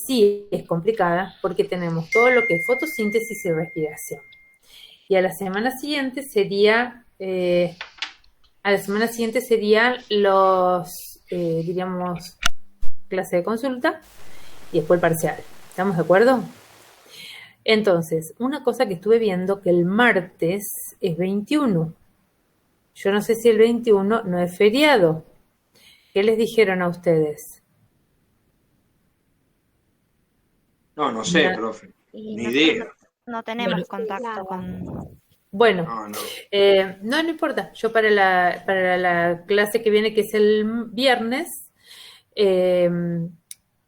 sí es complicada porque tenemos todo lo que es fotosíntesis y respiración. Y a la semana siguiente serían los, diríamos, clase de consulta y después el parcial. ¿Estamos de acuerdo? Entonces, una cosa que estuve viendo que el martes es 21. Yo no sé si el 21 no es feriado. ¿Qué les dijeron a ustedes? No sé, profe. Y Ni nosotros idea. no tenemos Bueno, contacto con... Bueno, No. no importa. Yo para la clase que viene, que es el viernes, eh,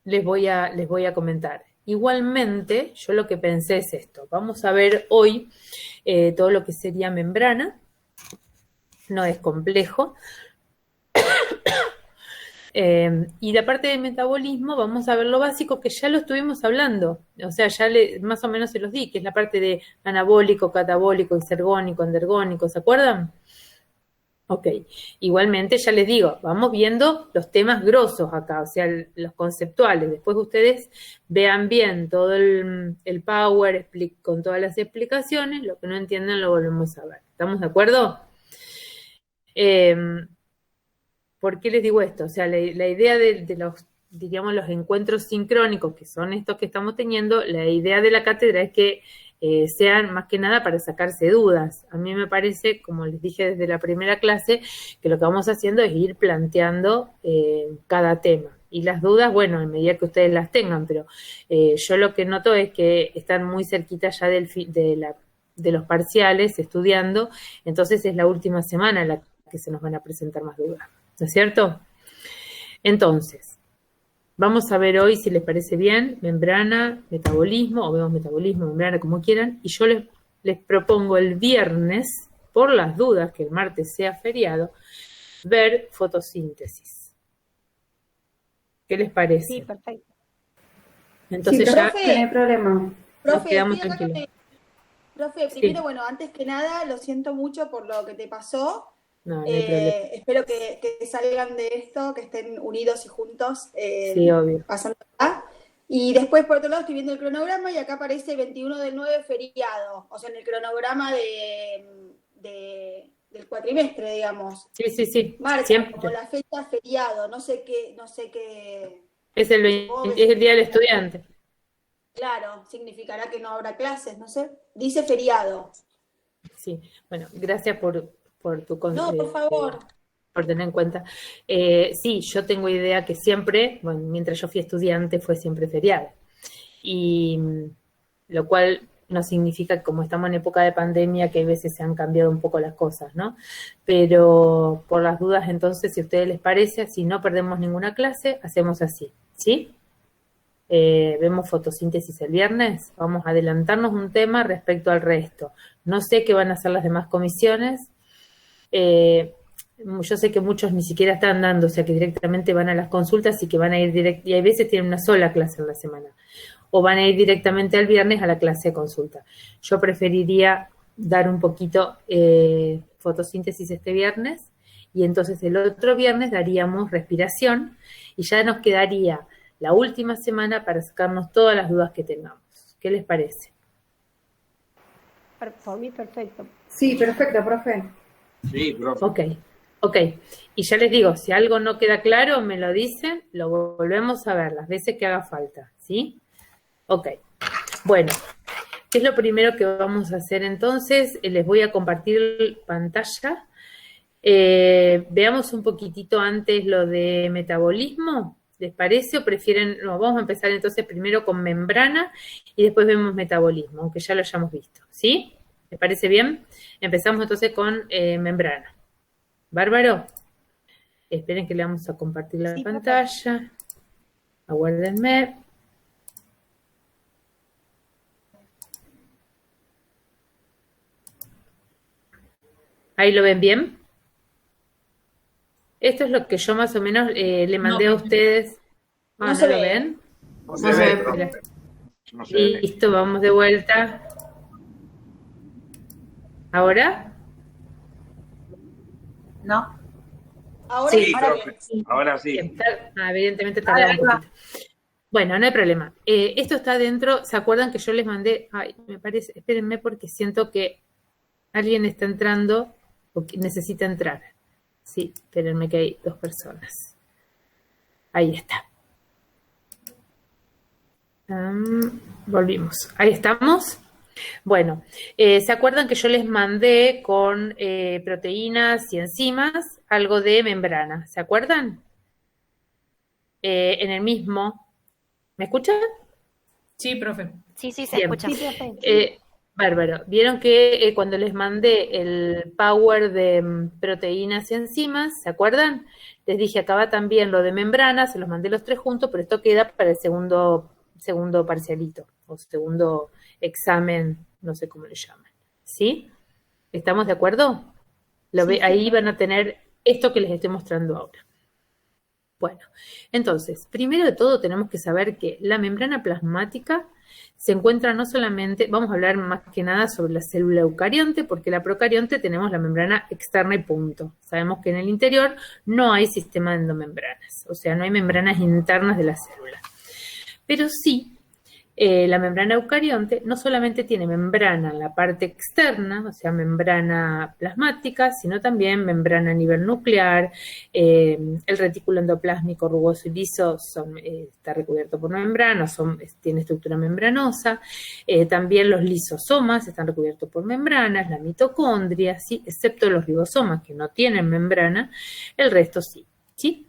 les voy a comentar. Igualmente, yo lo que pensé es esto. Vamos a ver hoy todo lo que sería membrana. No es complejo. Y la parte de metabolismo, vamos a ver lo básico que ya lo estuvimos hablando. O sea, más o menos se los di, que es la parte de anabólico, catabólico, exergónico, endergónico, ¿se acuerdan? Ok, igualmente ya les digo, vamos viendo los temas grosos acá, o sea, los conceptuales. Después ustedes vean bien todo el Power con todas las explicaciones, lo que no entienden lo volvemos a ver. ¿Estamos de acuerdo? ¿Por qué les digo esto? O sea, la idea de los, diríamos, los encuentros sincrónicos, que son estos que estamos teniendo, la idea de la cátedra es que sean más que nada para sacarse dudas. A mí me parece, como les dije desde la primera clase, que lo que vamos haciendo es ir planteando cada tema. Y las dudas, bueno, en medida que ustedes las tengan, pero yo lo que noto es que están muy cerquita ya de los parciales estudiando, entonces es la última semana en la que se nos van a presentar más dudas. ¿No es cierto? Entonces, vamos a ver hoy, si les parece bien, membrana, metabolismo, o vemos metabolismo, membrana, como quieran, y yo les propongo el viernes, por las dudas que el martes sea feriado, ver fotosíntesis. ¿Qué les parece? Sí, perfecto. Entonces sí, ya profe, no hay problema. nos Profe, quedamos estoy acá tranquilos. Profe, Sí. primero, bueno, antes que nada, lo siento mucho por lo que te pasó. No hay problema. Espero que salgan de esto, que estén unidos y juntos. Sí, obvio. Pasando acá. Y después, por otro lado, estoy viendo el cronograma y acá aparece 21 del 9 feriado. O sea, en el cronograma del cuatrimestre, digamos. Sí. Marca Siempre. como la fecha feriado. No sé qué. Es el Día del Estudiante. Claro, significará que no habrá clases, no sé. Dice feriado. Sí, bueno, gracias por tu No, por favor. por tener en cuenta. Sí, yo tengo idea que siempre, bueno, mientras yo fui estudiante fue siempre feriado. Y lo cual no significa, como estamos en época de pandemia, que a veces se han cambiado un poco las cosas, ¿no? Pero por las dudas, entonces, si a ustedes les parece, si no perdemos ninguna clase, hacemos así, ¿sí? Vemos fotosíntesis el viernes, vamos a adelantarnos un tema respecto al resto. No sé qué van a hacer las demás comisiones. Yo sé que muchos ni siquiera están dando, o sea que directamente van a las consultas y que van a ir y hay veces tienen una sola clase en la semana, o van a ir directamente al viernes a la clase de consulta. Yo preferiría dar un poquito fotosíntesis este viernes, y entonces el otro viernes daríamos respiración, y ya nos quedaría la última semana para sacarnos todas las dudas que tengamos. ¿Qué les parece? Por mí, perfecto. Sí, perfecto, profe. Sí, profe. Ok. Y ya les digo, si algo no queda claro, me lo dicen, lo volvemos a ver las veces que haga falta, ¿sí? Ok. Bueno, ¿qué es lo primero que vamos a hacer entonces? Les voy a compartir pantalla. Veamos un poquitito antes lo de metabolismo. ¿Les parece o prefieren? No, vamos a empezar entonces primero con membrana y después vemos metabolismo, aunque ya lo hayamos visto, ¿sí? ¿Les parece bien? Empezamos entonces con membrana. ¿Bárbaro? Esperen que le vamos a compartir la pantalla. Aguárdenme. ¿Ahí lo ven bien? Esto es lo que yo más o menos le mandé a ustedes. No se ¿lo ve. ven? No se ve, profe. No se ve. Listo, vamos de vuelta. ¿Ahora? ¿No? Ahora Sí, sí, profe. Ahora sí. Evidentemente tardaba un poquito. Bueno, no hay problema. Esto está dentro, ¿se acuerdan que yo les mandé? Ay, me parece, espérenme porque siento que alguien está entrando o que necesita entrar. Sí, espérenme que hay 2 personas. Ahí está. Volvimos. Ahí estamos. Bueno, ¿se acuerdan que yo les mandé con proteínas y enzimas algo de membrana? ¿Se acuerdan? En el mismo. ¿Me escuchan? Sí, profe. Sí, sí, se Bien. escucha. Sí, profe. Bárbaro. Vieron que cuando les mandé el power de proteínas y enzimas, ¿se acuerdan? Les dije, acá va también lo de membrana, se los mandé los 3 juntos, pero esto queda para el segundo parcialito, o segundo examen, no sé cómo le llaman. ¿Sí? ¿Estamos de acuerdo? Ahí van a tener esto que les estoy mostrando ahora. Bueno, entonces, primero de todo tenemos que saber que la membrana plasmática se encuentra no solamente, vamos a hablar más que nada sobre la célula eucarionte, porque la procarionte tenemos la membrana externa y punto. Sabemos que en el interior no hay sistema de endomembranas, o sea, no hay membranas internas de la célula. Pero sí, la membrana eucarionte no solamente tiene membrana en la parte externa, o sea, membrana plasmática, sino también membrana a nivel nuclear. El retículo endoplásmico rugoso y liso está recubierto por membrana, tiene estructura membranosa. También los lisosomas están recubiertos por membranas, la mitocondria, ¿sí? Excepto los ribosomas que no tienen membrana, el resto sí, ¿sí?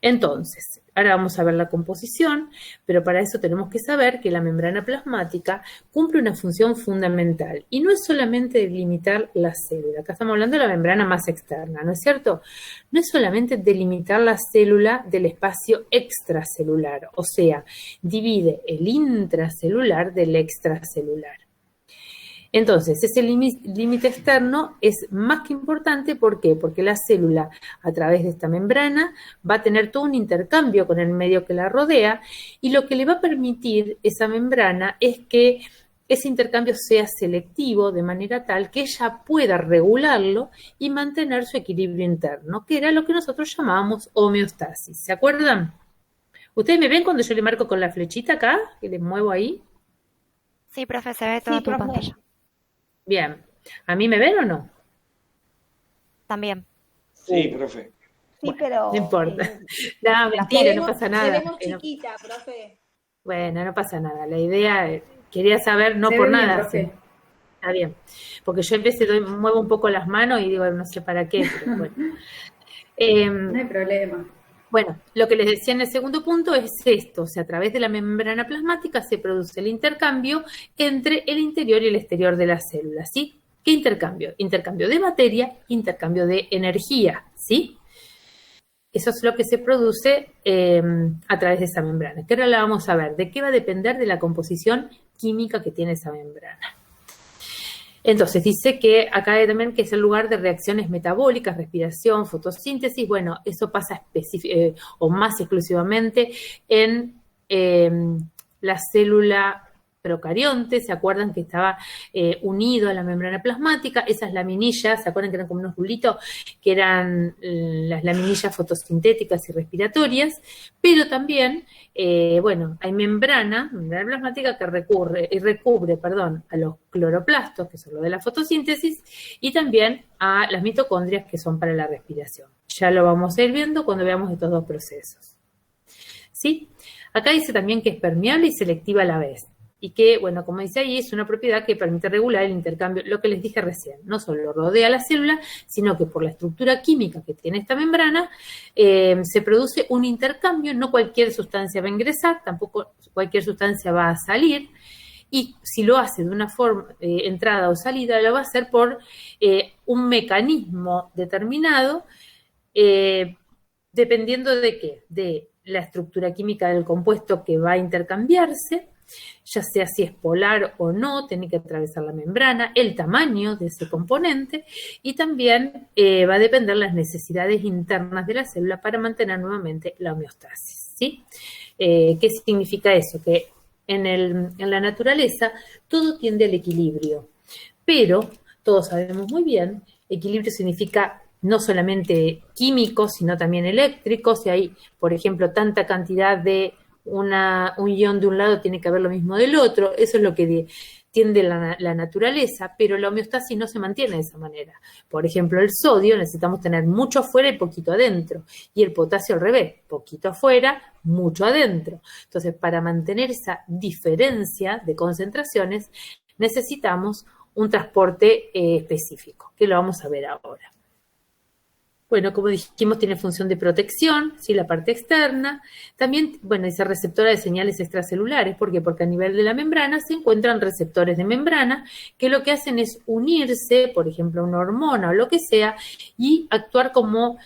Entonces, ahora vamos a ver la composición, pero para eso tenemos que saber que la membrana plasmática cumple una función fundamental y no es solamente delimitar la célula. Acá estamos hablando de la membrana más externa, ¿no es cierto? No es solamente delimitar la célula del espacio extracelular, o sea, divide el intracelular del extracelular. Entonces, ese límite externo es más que importante, ¿por qué? Porque la célula, a través de esta membrana, va a tener todo un intercambio con el medio que la rodea, y lo que le va a permitir esa membrana es que ese intercambio sea selectivo, de manera tal que ella pueda regularlo y mantener su equilibrio interno, que era lo que nosotros llamábamos homeostasis. ¿Se acuerdan? ¿Ustedes me ven cuando yo le marco con la flechita acá, que le muevo ahí? Sí, profe, se ve toda Sí, tu profe. pantalla. Bien. ¿A mí me ven o no? También. Sí, profe. Oh, Sí, pero... No importa. No, la mentira, no vemos- pasa nada. La vemos No- chiquita, profe. Bueno, no pasa nada. La idea, quería saber, no Se por ve bien, nada. profe. Sí. Está bien. Porque yo a veces muevo un poco las manos y digo, no sé para qué, pero bueno. No hay problema. Bueno, lo que les decía en el segundo punto es esto, o sea, a través de la membrana plasmática se produce el intercambio entre el interior y el exterior de la célula, ¿sí? ¿Qué intercambio? Intercambio de materia, intercambio de energía, ¿sí? Eso es lo que se produce a través de esa membrana, que ahora la vamos a ver. ¿De qué va a depender de la composición química que tiene esa membrana? Entonces, dice que acá también que es el lugar de reacciones metabólicas, respiración, fotosíntesis. Bueno, eso pasa o más exclusivamente en la célula procarionte. ¿Se acuerdan que estaba unido a la membrana plasmática? Esas laminillas, ¿se acuerdan que eran como unos rulitos? Que eran las laminillas fotosintéticas y respiratorias. Pero también, bueno, hay membrana plasmática que recubre a los cloroplastos, que son los de la fotosíntesis, y también a las mitocondrias, que son para la respiración. Ya lo vamos a ir viendo cuando veamos estos 2 procesos. ¿Sí? Acá dice también que es permeable y selectiva a la vez. Y que, bueno, como dice ahí, es una propiedad que permite regular el intercambio, lo que les dije recién, no solo rodea la célula, sino que por la estructura química que tiene esta membrana, se produce un intercambio, no cualquier sustancia va a ingresar, tampoco cualquier sustancia va a salir, y si lo hace de una forma, entrada o salida, lo va a hacer por un mecanismo determinado, dependiendo de qué, de la estructura química del compuesto que va a intercambiarse, ya sea si es polar o no, tiene que atravesar la membrana, el tamaño de ese componente, y también va a depender las necesidades internas de la célula para mantener nuevamente la homeostasis, ¿sí? ¿Qué significa eso? Que en la naturaleza todo tiende al equilibrio, pero todos sabemos muy bien, equilibrio significa no solamente químico, sino también eléctrico. Si hay, por ejemplo, tanta cantidad de un ion de un lado tiene que haber lo mismo del otro, eso es lo que tiende la naturaleza, pero la homeostasis no se mantiene de esa manera. Por ejemplo, el sodio necesitamos tener mucho afuera y poquito adentro, y el potasio al revés, poquito afuera, mucho adentro. Entonces, para mantener esa diferencia de concentraciones, necesitamos un transporte específico, que lo vamos a ver ahora. Bueno, como dijimos, tiene función de protección, ¿sí? La parte externa. También, bueno, es receptora de señales extracelulares. ¿Por qué? Porque a nivel de la membrana se encuentran receptores de membrana que lo que hacen es unirse, por ejemplo, a una hormona o lo que sea, y actuar como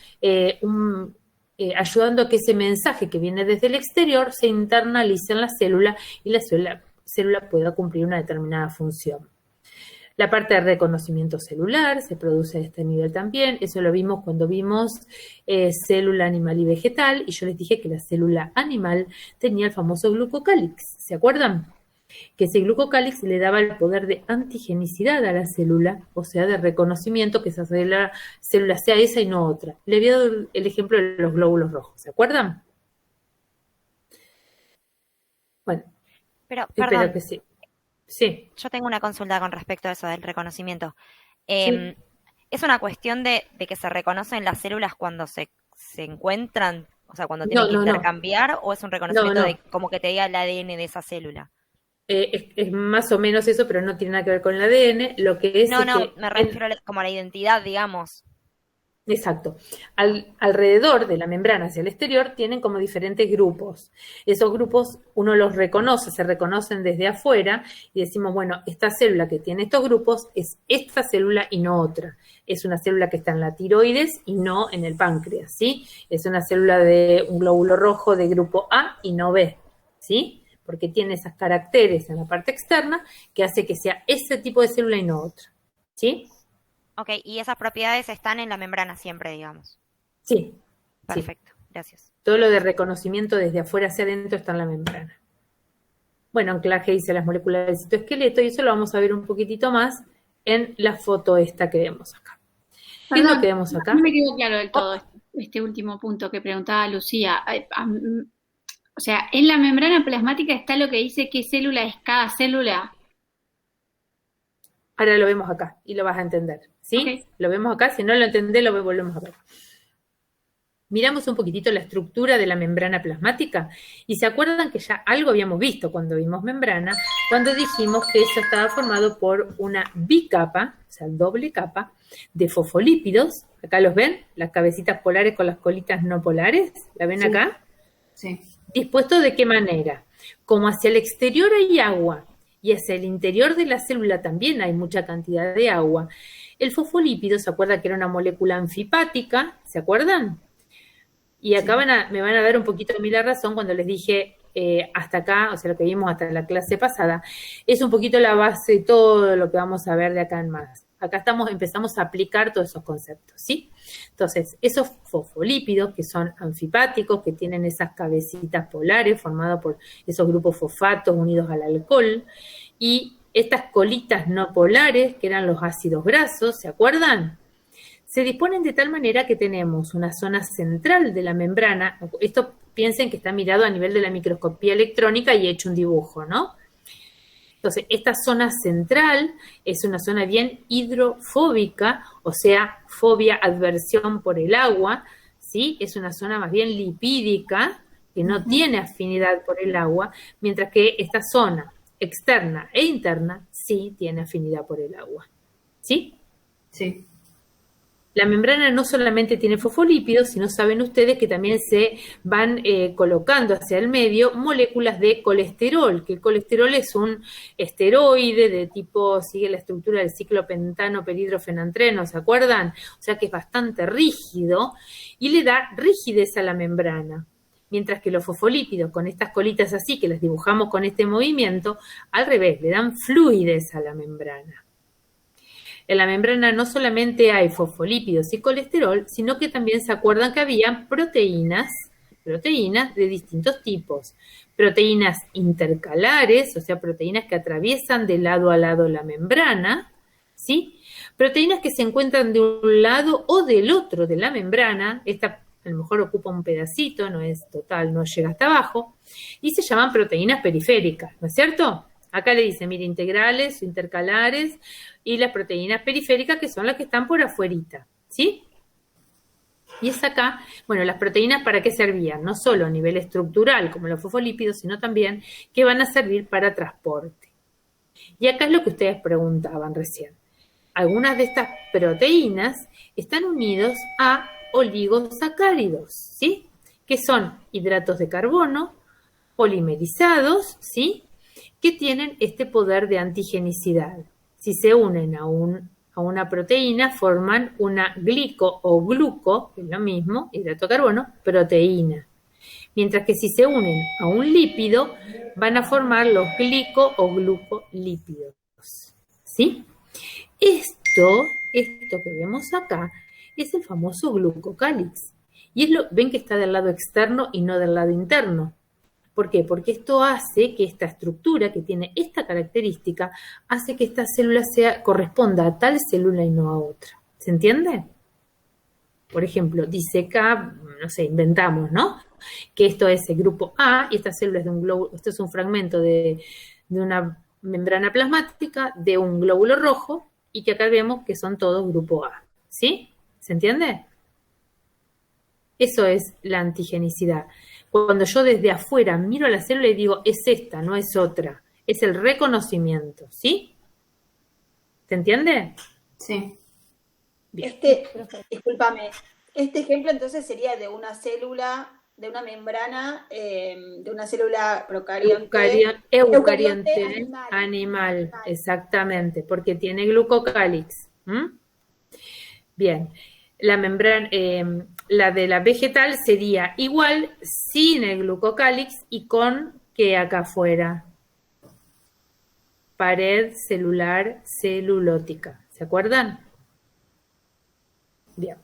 ayudando a que ese mensaje que viene desde el exterior se internalice en la célula y la célula pueda cumplir una determinada función. La parte de reconocimiento celular se produce a este nivel también. Eso lo vimos cuando vimos célula animal y vegetal. Y yo les dije que la célula animal tenía el famoso glucocálix. ¿Se acuerdan? Que ese glucocálix le daba el poder de antigenicidad a la célula, o sea, de reconocimiento que esa célula sea esa y no otra. Le había dado el ejemplo de los glóbulos rojos. ¿Se acuerdan? Bueno, pero, perdón. Espero que sí. Sí. Yo tengo una consulta con respecto a eso del reconocimiento. Sí. ¿Es una cuestión de que se reconocen las células cuando se encuentran, o sea, cuando tienen que intercambiar, o es un reconocimiento de como que te diga el ADN de esa célula? Es más o menos eso, pero no tiene nada que ver con el ADN. Lo que es me refiero como a la identidad, digamos. Exacto. Alrededor de la membrana hacia el exterior tienen como diferentes grupos. Esos grupos uno los reconoce, se reconocen desde afuera y decimos, bueno, esta célula que tiene estos grupos es esta célula y no otra. Es una célula que está en la tiroides y no en el páncreas, ¿sí? Es una célula de un glóbulo rojo de grupo A y no B, ¿sí? Porque tiene esos caracteres en la parte externa que hace que sea ese tipo de célula y no otra, ¿sí? Ok, y esas propiedades están en la membrana siempre, digamos. Sí. Perfecto, sí. Gracias. Todo lo de reconocimiento desde afuera hacia adentro está en la membrana. Bueno, anclaje dice las moléculas del citoesqueleto y eso lo vamos a ver un poquito más en la foto esta que vemos acá. ¿Qué es lo que vemos acá? No me quedó claro del todo este último punto que preguntaba Lucía. O sea, en la membrana plasmática está lo que dice qué célula es cada célula. Ahora lo vemos acá y lo vas a entender, ¿sí? Okay. Lo vemos acá, si no lo entendés lo volvemos a ver. Miramos un poquitito la estructura de la membrana plasmática y se acuerdan que ya algo habíamos visto cuando vimos membrana, cuando dijimos que eso estaba formado por una bicapa, o sea, doble capa de fosfolípidos. Acá los ven, las cabecitas polares con las colitas no polares, ¿la ven acá? Sí. ¿Dispuesto de qué manera? Como hacia el exterior hay agua, y hacia el interior de la célula también hay mucha cantidad de agua. El fosfolípido, ¿se acuerdan que era una molécula anfipática? ¿Se acuerdan? Y acá me van a dar un poquito a mí la razón cuando les dije hasta acá, o sea, lo que vimos hasta la clase pasada, es un poquito la base de todo lo que vamos a ver de acá en más. Acá empezamos a aplicar todos esos conceptos, ¿sí? Entonces, esos fosfolípidos que son anfipáticos, que tienen esas cabecitas polares formadas por esos grupos fosfatos unidos al alcohol, y estas colitas no polares, que eran los ácidos grasos, ¿se acuerdan? Se disponen de tal manera que tenemos una zona central de la membrana, esto piensen que está mirado a nivel de la microscopía electrónica y he hecho un dibujo, ¿no? Entonces, esta zona central es una zona bien hidrofóbica, o sea, fobia, aversión por el agua, ¿sí? Es una zona más bien lipídica, que no tiene afinidad por el agua, mientras que esta zona externa e interna sí tiene afinidad por el agua, ¿sí? Sí. La membrana no solamente tiene fosfolípidos, sino saben ustedes que también se van colocando hacia el medio moléculas de colesterol, que el colesterol es un esteroide de tipo, sigue la estructura del ciclopentano peridrofenantreno, ¿se acuerdan? O sea que es bastante rígido y le da rigidez a la membrana. Mientras que los fosfolípidos, con estas colitas así, que las dibujamos con este movimiento, al revés, le dan fluidez a la membrana. En la membrana no solamente hay fosfolípidos y colesterol, sino que también se acuerdan que había proteínas de distintos tipos. Proteínas intercalares, o sea, proteínas que atraviesan de lado a lado la membrana, ¿sí? Proteínas que se encuentran de un lado o del otro de la membrana. Esta a lo mejor ocupa un pedacito, no es total, no llega hasta abajo, y se llaman proteínas periféricas, ¿no es cierto? Acá le dice, mire, integrales, intercalares, y las proteínas periféricas que son las que están por afuerita, ¿sí? Y es acá, bueno, las proteínas ¿para qué servían? No solo a nivel estructural, como los fosfolípidos, sino también que van a servir para transporte. Y acá es lo que ustedes preguntaban recién. Algunas de estas proteínas están unidos a oligosacáridos, ¿sí? Que son hidratos de carbono polimerizados, ¿sí? Que tienen este poder de antigenicidad. Si se unen a una proteína, forman una glico o gluco, que es lo mismo, hidrato de carbono, proteína. Mientras que si se unen a un lípido, van a formar los glico o glucolípidos, ¿sí? Esto que vemos acá es el famoso glucocálix. Y ven que está del lado externo y no del lado interno. ¿Por qué? Porque esto hace que esta estructura, que tiene esta característica, hace que esta célula corresponda a tal célula y no a otra. ¿Se entiende? Por ejemplo, dice acá, no sé, inventamos, ¿no? Que esto es el grupo A y esta célula es de un glóbulo, esto es un fragmento de una membrana plasmática de un glóbulo rojo y que acá vemos que son todos grupo A. ¿Sí? ¿Se entiende? Eso es la antigenicidad. Cuando yo desde afuera miro a la célula y digo, es esta, no es otra. Es el reconocimiento, ¿sí? ¿Se entiende? Sí. Bien. Discúlpame, este ejemplo entonces sería de una célula, de una membrana, de una célula eucarionte animal, exactamente, porque tiene glucocálix. Bien, la membrana, la de la vegetal sería igual sin el glucocálix y con que acá afuera, pared celular celulótica, ¿se acuerdan? Bien.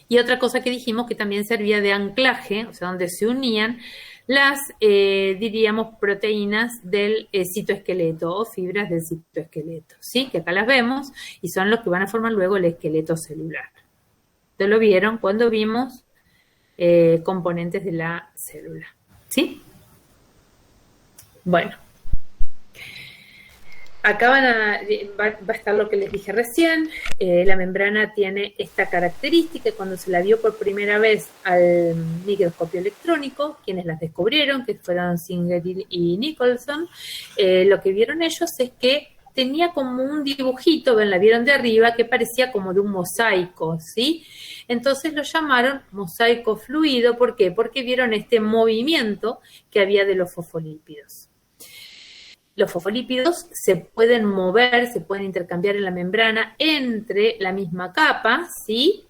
Y otra cosa que dijimos que también servía de anclaje, o sea, donde se unían las, diríamos, proteínas del citoesqueleto o fibras del citoesqueleto, ¿sí? Que acá las vemos y son los que van a formar luego el esqueleto celular. ¿Ustedes lo vieron cuando vimos componentes de la célula? ¿Sí? Bueno. Acá va a estar lo que les dije recién. La membrana tiene esta característica y cuando se la vio por primera vez al microscopio electrónico, quienes las descubrieron, que fueron Singer y Nicholson, lo que vieron ellos es que tenía como un dibujito, la vieron de arriba, que parecía como de un mosaico, ¿sí? Entonces lo llamaron mosaico fluido. ¿Por qué? Porque vieron este movimiento que había de los fosfolípidos. Los fosfolípidos se pueden mover, se pueden intercambiar en la membrana entre la misma capa, ¿sí?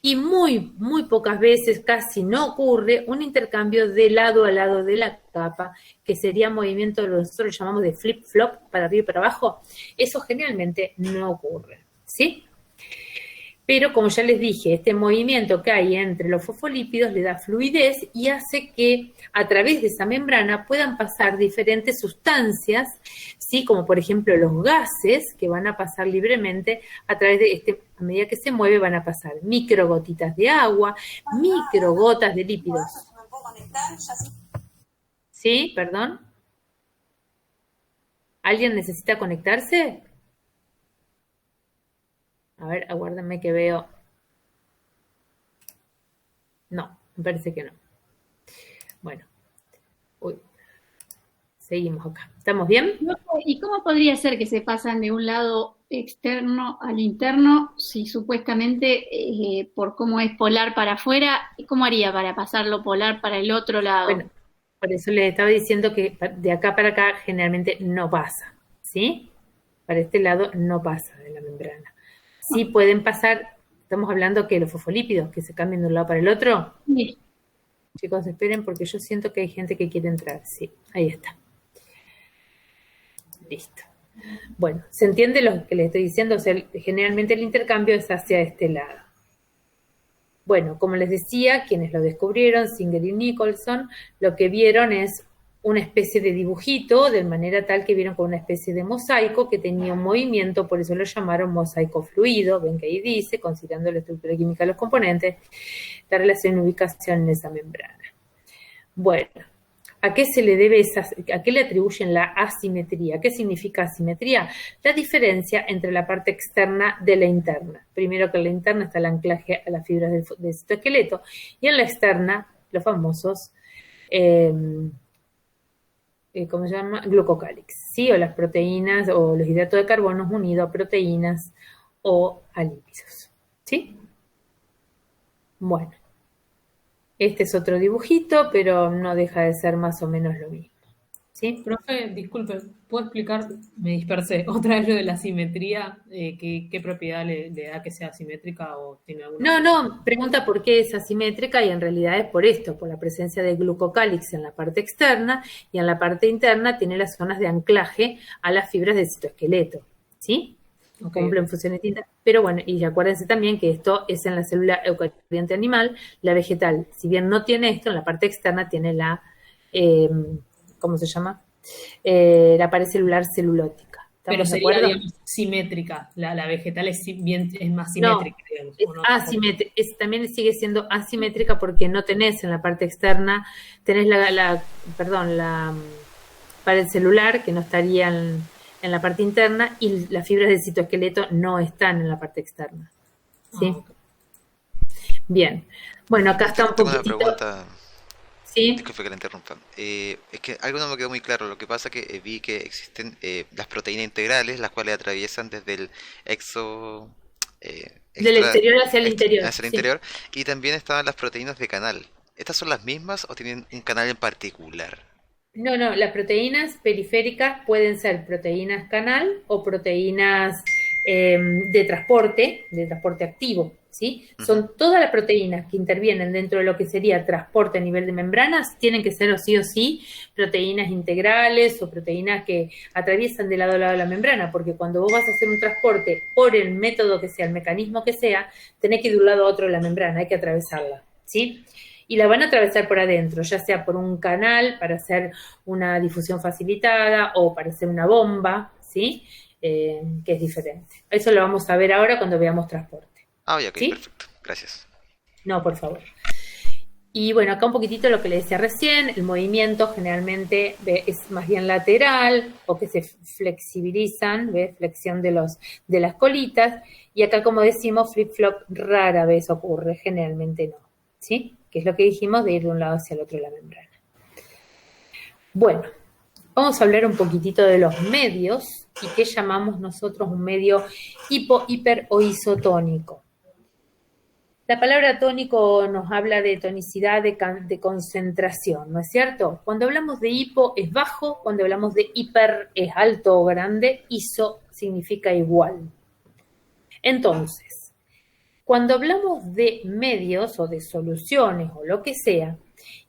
Y muy, muy pocas veces, casi no ocurre, un intercambio de lado a lado de la capa, que sería movimiento, lo que nosotros llamamos de flip-flop, para arriba y para abajo. Eso generalmente no ocurre, ¿sí? Pero como ya les dije, este movimiento que hay entre los fosfolípidos le da fluidez y hace que a través de esa membrana puedan pasar diferentes sustancias, ¿sí? Como por ejemplo los gases que van a pasar libremente a través de a medida que se mueve van a pasar microgotitas de agua, microgotas de lípidos. ¿Sí? ¿Perdón? ¿Alguien necesita conectarse? A ver, aguárdenme que veo. No, me parece que no. Bueno. Uy. Seguimos acá. ¿Estamos bien? ¿Y cómo podría ser que se pasan de un lado externo al interno si supuestamente por cómo es polar para afuera, cómo haría para pasarlo polar para el otro lado? Bueno, por eso les estaba diciendo que de acá para acá generalmente no pasa, ¿sí? Para este lado no pasa de la membrana. Sí pueden pasar, estamos hablando que los fosfolípidos que se cambian de un lado para el otro. Sí. Chicos, esperen porque yo siento que hay gente que quiere entrar. Sí, ahí está. Listo. Bueno, ¿se entiende lo que les estoy diciendo? O sea, generalmente el intercambio es hacia este lado. Bueno, como les decía, quienes lo descubrieron, Singer y Nicholson, lo que vieron es una especie de dibujito, de manera tal que vieron con una especie de mosaico que tenía un movimiento, por eso lo llamaron mosaico fluido. Ven que ahí dice, considerando la estructura química de los componentes, la relación y ubicación en esa membrana. Bueno, ¿a qué se le debe a qué le atribuyen la asimetría? ¿Qué significa asimetría? La diferencia entre la parte externa de la interna. Primero que en la interna está el anclaje a las fibras del citoesqueleto, y en la externa, los famosos ¿cómo se llama? Glucocálix, ¿sí? O las proteínas o los hidratos de carbono unidos a proteínas o a lípidos, ¿sí? Bueno, este es otro dibujito, pero no deja de ser más o menos lo mismo, ¿sí? Profe, disculpe, ¿puedo explicar? Me dispersé. Otra vez lo de la simetría, ¿qué propiedad le da que sea simétrica o tiene alguna? No, pregunta por qué es asimétrica y en realidad es por esto, por la presencia de glucocálix en la parte externa y en la parte interna tiene las zonas de anclaje a las fibras del citoesqueleto, ¿sí? Okay. Cumplen funciones distintas, pero bueno, y acuérdense también que esto es en la célula eucarionte animal. La vegetal, si bien no tiene esto, en la parte externa tiene la, ¿cómo se llama? La pared celular celulótica. Pero sería, digamos, simétrica. La vegetal es más simétrica, no, digamos. Es asimétrica, también sigue siendo asimétrica porque no tenés en la parte externa, tenés la pared celular que no estaría en la parte interna y las fibras del citoesqueleto no están en la parte externa. ¿Sí? Okay. Bien. Bueno, acá está un poquitito. Tengo una pregunta. ¿Sí? Disculpe que la interrumpa. Es que algo no me quedó muy claro. Lo que pasa es que vi que existen las proteínas integrales, las cuales atraviesan desde el del exterior hacia el interior. Hacia el interior. Y también estaban las proteínas de canal. ¿Estas son las mismas o tienen un canal en particular? No, las proteínas periféricas pueden ser proteínas canal o proteínas de transporte activo, ¿sí? Uh-huh. Son todas las proteínas que intervienen dentro de lo que sería transporte a nivel de membranas, tienen que ser o sí proteínas integrales o proteínas que atraviesan de lado a lado de la membrana, porque cuando vos vas a hacer un transporte por el método que sea, el mecanismo que sea, tenés que ir de un lado a otro de la membrana, hay que atravesarla, ¿sí? Y la van a atravesar por adentro, ya sea por un canal para hacer una difusión facilitada o para hacer una bomba, ¿sí? Que es diferente. Eso lo vamos a ver ahora cuando veamos transporte. Ah, ya, ok, ¿sí? Perfecto. Gracias. No, por favor. Y bueno, acá un poquitito lo que le decía recién, el movimiento generalmente es más bien lateral o que se flexibilizan, ¿ves? Flexión de las colitas. Y acá, como decimos, flip-flop rara vez ocurre, generalmente no, ¿sí? Que es lo que dijimos de ir de un lado hacia el otro de la membrana. Bueno, vamos a hablar un poquitito de los medios y qué llamamos nosotros un medio hipo, hiper o isotónico. La palabra tónico nos habla de tonicidad, de concentración, ¿no es cierto? Cuando hablamos de hipo es bajo, cuando hablamos de hiper es alto o grande, iso significa igual. Entonces, cuando hablamos de medios o de soluciones o lo que sea,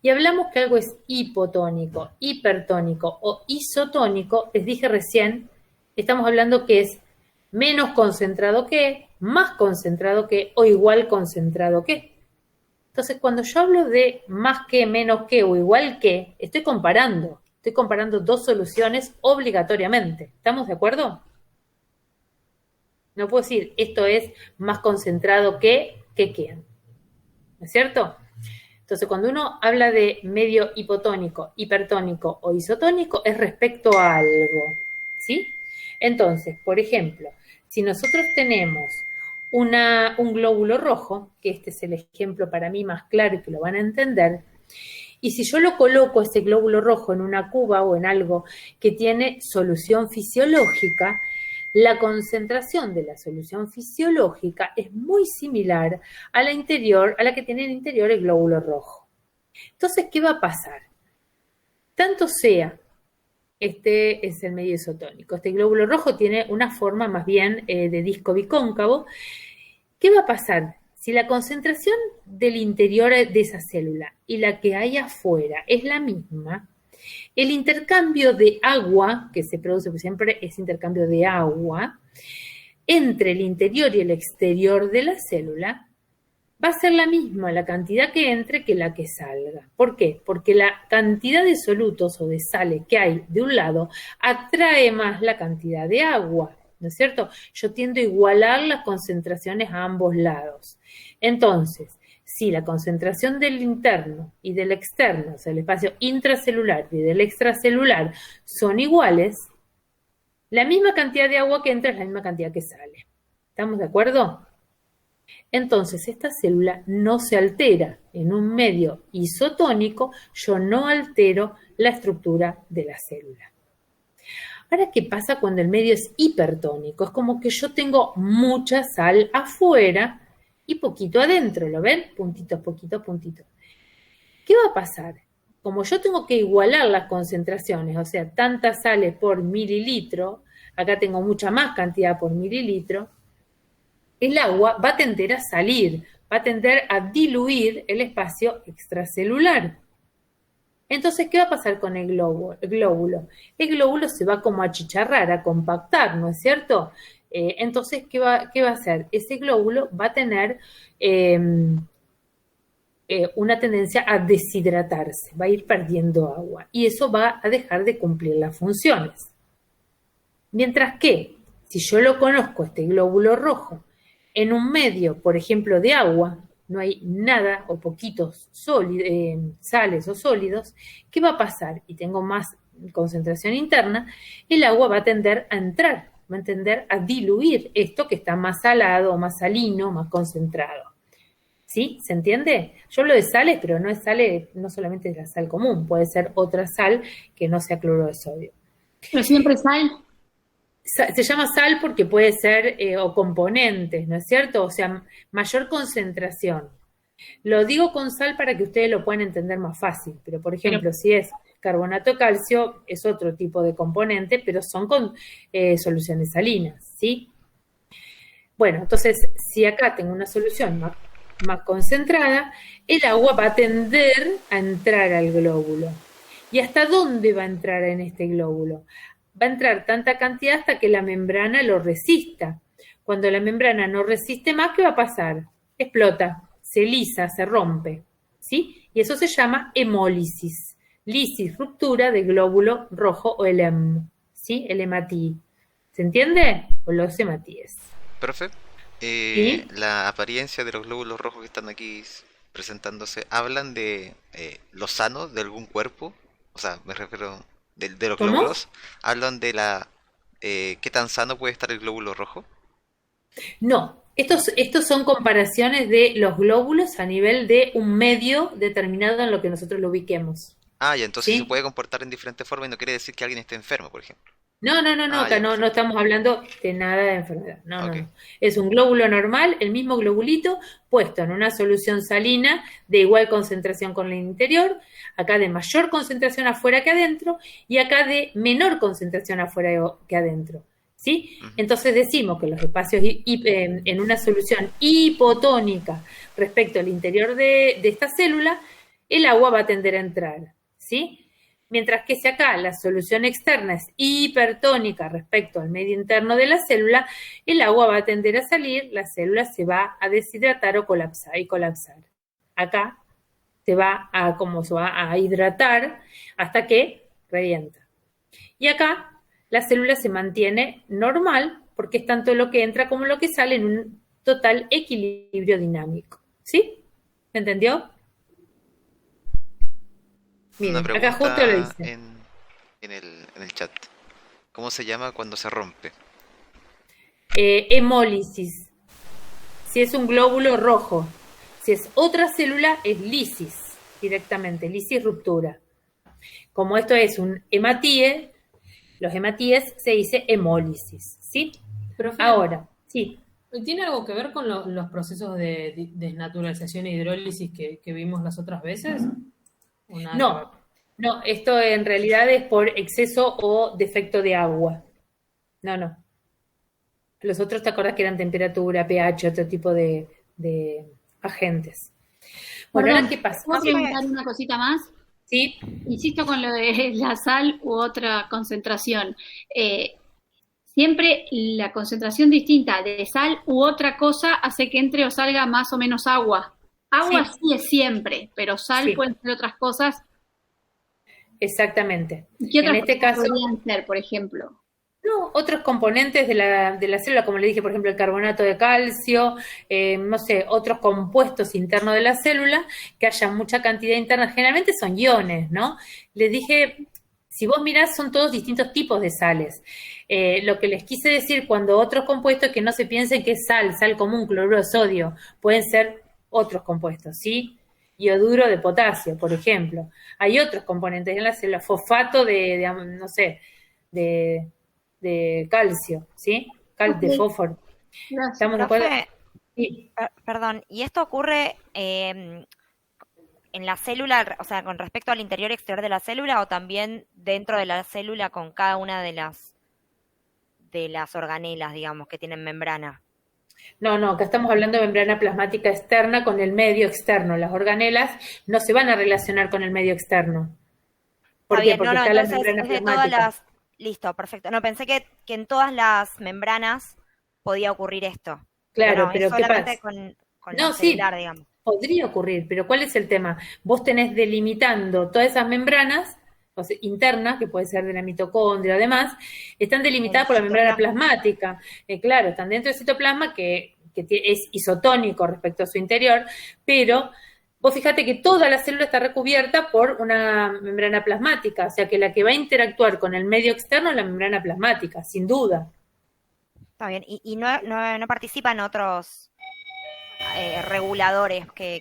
y hablamos que algo es hipotónico, hipertónico o isotónico, les dije recién, estamos hablando que es menos concentrado que, más concentrado que o igual concentrado que. Entonces, cuando yo hablo de más que, menos que o igual que, estoy comparando dos soluciones obligatoriamente. ¿Estamos de acuerdo? No puedo decir, esto es más concentrado que ¿no es cierto? Entonces, cuando uno habla de medio hipotónico, hipertónico o isotónico, es respecto a algo, ¿sí? Entonces, por ejemplo, si nosotros tenemos un glóbulo rojo, que este es el ejemplo para mí más claro y que lo van a entender, y si yo lo coloco ese glóbulo rojo en una cuba o en algo que tiene solución fisiológica, la concentración de la solución fisiológica es muy similar a la que tiene en el interior el glóbulo rojo. Entonces, ¿qué va a pasar? Tanto sea, este es el medio isotónico, este glóbulo rojo tiene una forma más bien de disco bicóncavo. ¿Qué va a pasar? Si la concentración del interior de esa célula y la que hay afuera es la misma, el intercambio de agua, que se produce, porque siempre es intercambio de agua, entre el interior y el exterior de la célula, va a ser la misma la cantidad que entre que la que salga. ¿Por qué? Porque la cantidad de solutos o de sales que hay de un lado atrae más la cantidad de agua, ¿no es cierto? Yo tiendo a igualar las concentraciones a ambos lados. Entonces, si la concentración del interno y del externo, o sea, el espacio intracelular y del extracelular, son iguales, la misma cantidad de agua que entra es la misma cantidad que sale. ¿Estamos de acuerdo? Entonces, esta célula no se altera. En un medio isotónico, yo no altero la estructura de la célula. Ahora, ¿qué pasa cuando el medio es hipertónico? Es como que yo tengo mucha sal afuera y poquito adentro, ¿lo ven? Puntito, poquito, puntito. ¿Qué va a pasar? Como yo tengo que igualar las concentraciones, o sea, tantas sales por mililitro, acá tengo mucha más cantidad por mililitro, el agua va a tender a salir, va a tender a diluir el espacio extracelular. Entonces, ¿qué va a pasar con el glóbulo? El glóbulo se va como a achicharrar, a compactar, ¿no es cierto? Entonces, ¿qué va a hacer? Ese glóbulo va a tener una tendencia a deshidratarse, va a ir perdiendo agua y eso va a dejar de cumplir las funciones. Mientras que, si yo lo conozco, este glóbulo rojo, en un medio, por ejemplo, de agua, no hay nada o poquitos sales o sólidos, ¿qué va a pasar? Y tengo más concentración interna, el agua va a tender a entrar, va a tender a diluir esto que está más salado, más salino, más concentrado. ¿Sí? ¿Se entiende? Yo hablo de sales, pero no es sal, no solamente es la sal común, puede ser otra sal que no sea cloruro de sodio. ¿Pero siempre sal? Se llama sal porque puede ser o componentes, ¿no es cierto? O sea, mayor concentración. Lo digo con sal para que ustedes lo puedan entender más fácil, pero por ejemplo, si es carbonato de calcio, es otro tipo de componente, pero son con soluciones salinas, ¿sí? Bueno, entonces, si acá tengo una solución más concentrada, el agua va a tender a entrar al glóbulo. ¿Y hasta dónde va a entrar en este glóbulo? Va a entrar tanta cantidad hasta que la membrana lo resista. Cuando la membrana no resiste más, ¿qué va a pasar? Explota, se lisa, se rompe, ¿sí? Y eso se llama hemólisis. Lisis, ruptura de glóbulo rojo o el ¿sí? El hematíe. ¿Se entiende? O los hematíes. Profe, ¿Sí? la apariencia de los glóbulos rojos que están aquí presentándose, ¿hablan de lo sano de algún cuerpo? O sea, me refiero de los ¿Cómo? glóbulos. ¿Hablan de qué tan sano puede estar el glóbulo rojo? No, estos son comparaciones de los glóbulos a nivel de un medio determinado en lo que nosotros lo ubiquemos. Ah, ya, entonces se ¿Sí? puede comportar en diferentes formas y no quiere decir que alguien esté enfermo, por ejemplo. No, Ah, acá ya, no perfecto. estamos hablando de nada de enfermedad. No. Ok. Es un glóbulo normal, el mismo globulito, puesto en una solución salina de igual concentración con el interior, acá de mayor concentración afuera que adentro, y acá de menor concentración afuera que adentro. ¿Sí? Ujú. Entonces decimos que los espacios en una solución hipotónica respecto al interior de esta célula, el agua va a tender a entrar. ¿Sí? Mientras que si acá la solución externa es hipertónica respecto al medio interno de la célula, el agua va a tender a salir, la célula se va a deshidratar o colapsar. Acá se va a hidratar hasta que revienta. Y acá la célula se mantiene normal porque es tanto lo que entra como lo que sale en un total equilibrio dinámico. ¿Sí? ¿Me entendió? Una Miren, acá justo lo pregunta dice. en el chat. ¿Cómo se llama cuando se rompe? Hemólisis. Si es un glóbulo rojo. Si es otra célula, es lisis directamente, lisis ruptura. Como esto es un hematíe, los hematíes se dice hemólisis, ¿sí? Profe, Ahora, sí. ¿tiene algo que ver con los procesos de desnaturalización e hidrólisis que vimos las otras veces? ¿O nada que ver? No, esto en realidad es por exceso o defecto de agua. No. Los otros, ¿te acuerdas que eran temperatura, pH, otro tipo de agentes? Bueno, Perdón, ahora, ¿qué pasa? ¿puedo preguntar una cosita más? Sí, Insisto con lo de la sal u otra concentración. siempre la concentración distinta de sal u otra cosa hace que entre o salga más o menos agua. Agua sí es siempre, pero sal pueden ser otras cosas. Exactamente. ¿Qué otras en este caso podrían ser, por ejemplo? No, otros componentes de la célula, como le dije, por ejemplo, el carbonato de calcio, no sé, otros compuestos internos de la célula, que haya mucha cantidad interna, generalmente son iones, ¿no? Les dije, si vos mirás, son todos distintos tipos de sales. Lo que les quise decir cuando otros compuestos, que no se piensen que es sal común, cloruro de sodio, pueden ser otros compuestos, ¿sí? Ioduro de potasio, por ejemplo. Hay otros componentes en la célula, fosfato no sé, de calcio, ¿sí? De fósforo. ¿Estamos de acuerdo? Sí. Perdón, ¿y esto ocurre en la célula, o sea, con respecto al interior y exterior de la célula, o también dentro de la célula con cada una de las organelas, digamos, que tienen membrana? No, acá estamos hablando de membrana plasmática externa con el medio externo. Las organelas no se van a relacionar con el medio externo. ¿Por qué? Porque está la membrana plasmática. Listo, perfecto. No, pensé que en todas las membranas podía ocurrir esto. Claro, pero ¿qué pasa? Con la celular, digamos. Podría ocurrir, pero ¿cuál es el tema? Vos tenés delimitando todas esas membranas, o sea, internas, que puede ser de la mitocondria, además, están delimitadas por la membrana plasmática. Claro, están dentro del citoplasma, que es isotónico respecto a su interior, pero vos fíjate que toda la célula está recubierta por una membrana plasmática, o sea que la que va a interactuar con el medio externo es la membrana plasmática, sin duda. Está bien, y no participan otros reguladores que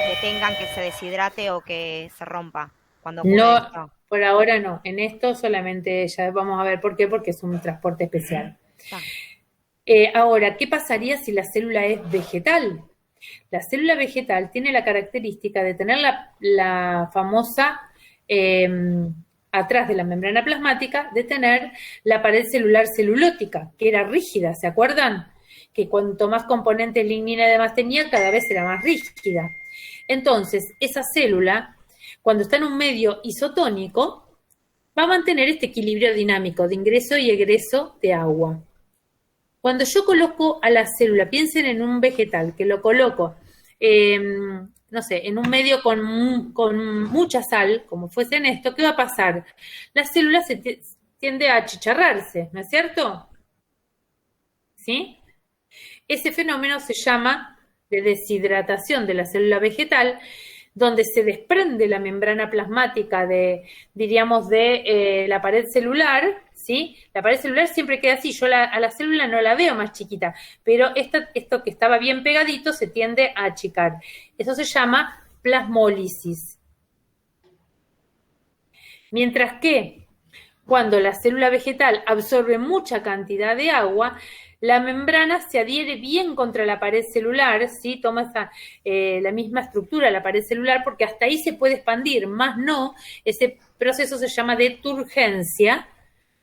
detengan que se deshidrate o que se rompa cuando ocurre esto. Por ahora no, en esto solamente ya vamos a ver por qué, porque es un transporte especial. Ahora, ¿qué pasaría si la célula es vegetal? La célula vegetal tiene la característica de tener la famosa, atrás de la membrana plasmática, de tener la pared celular celulótica, que era rígida, ¿se acuerdan? Que cuanto más componentes lignina y demás tenía, cada vez era más rígida. Entonces, esa célula, cuando está en un medio isotónico, va a mantener este equilibrio dinámico de ingreso y egreso de agua. Cuando yo coloco a la célula, piensen en un vegetal, que lo coloco, no sé, en un medio con mucha sal, como fuese en esto, ¿qué va a pasar? La célula tiende a achicharrarse, ¿no es cierto? ¿Sí? Ese fenómeno se llama de deshidratación de la célula vegetal, donde se desprende la membrana plasmática diríamos, de la pared celular, ¿sí? La pared celular siempre queda así, yo a la célula no la veo más chiquita, pero esto que estaba bien pegadito se tiende a achicar. Eso se llama plasmólisis. Mientras que cuando la célula vegetal absorbe mucha cantidad de agua, la membrana se adhiere bien contra la pared celular, ¿sí? Toma la misma estructura de la pared celular, porque hasta ahí se puede expandir, más no, ese proceso se llama de turgencia,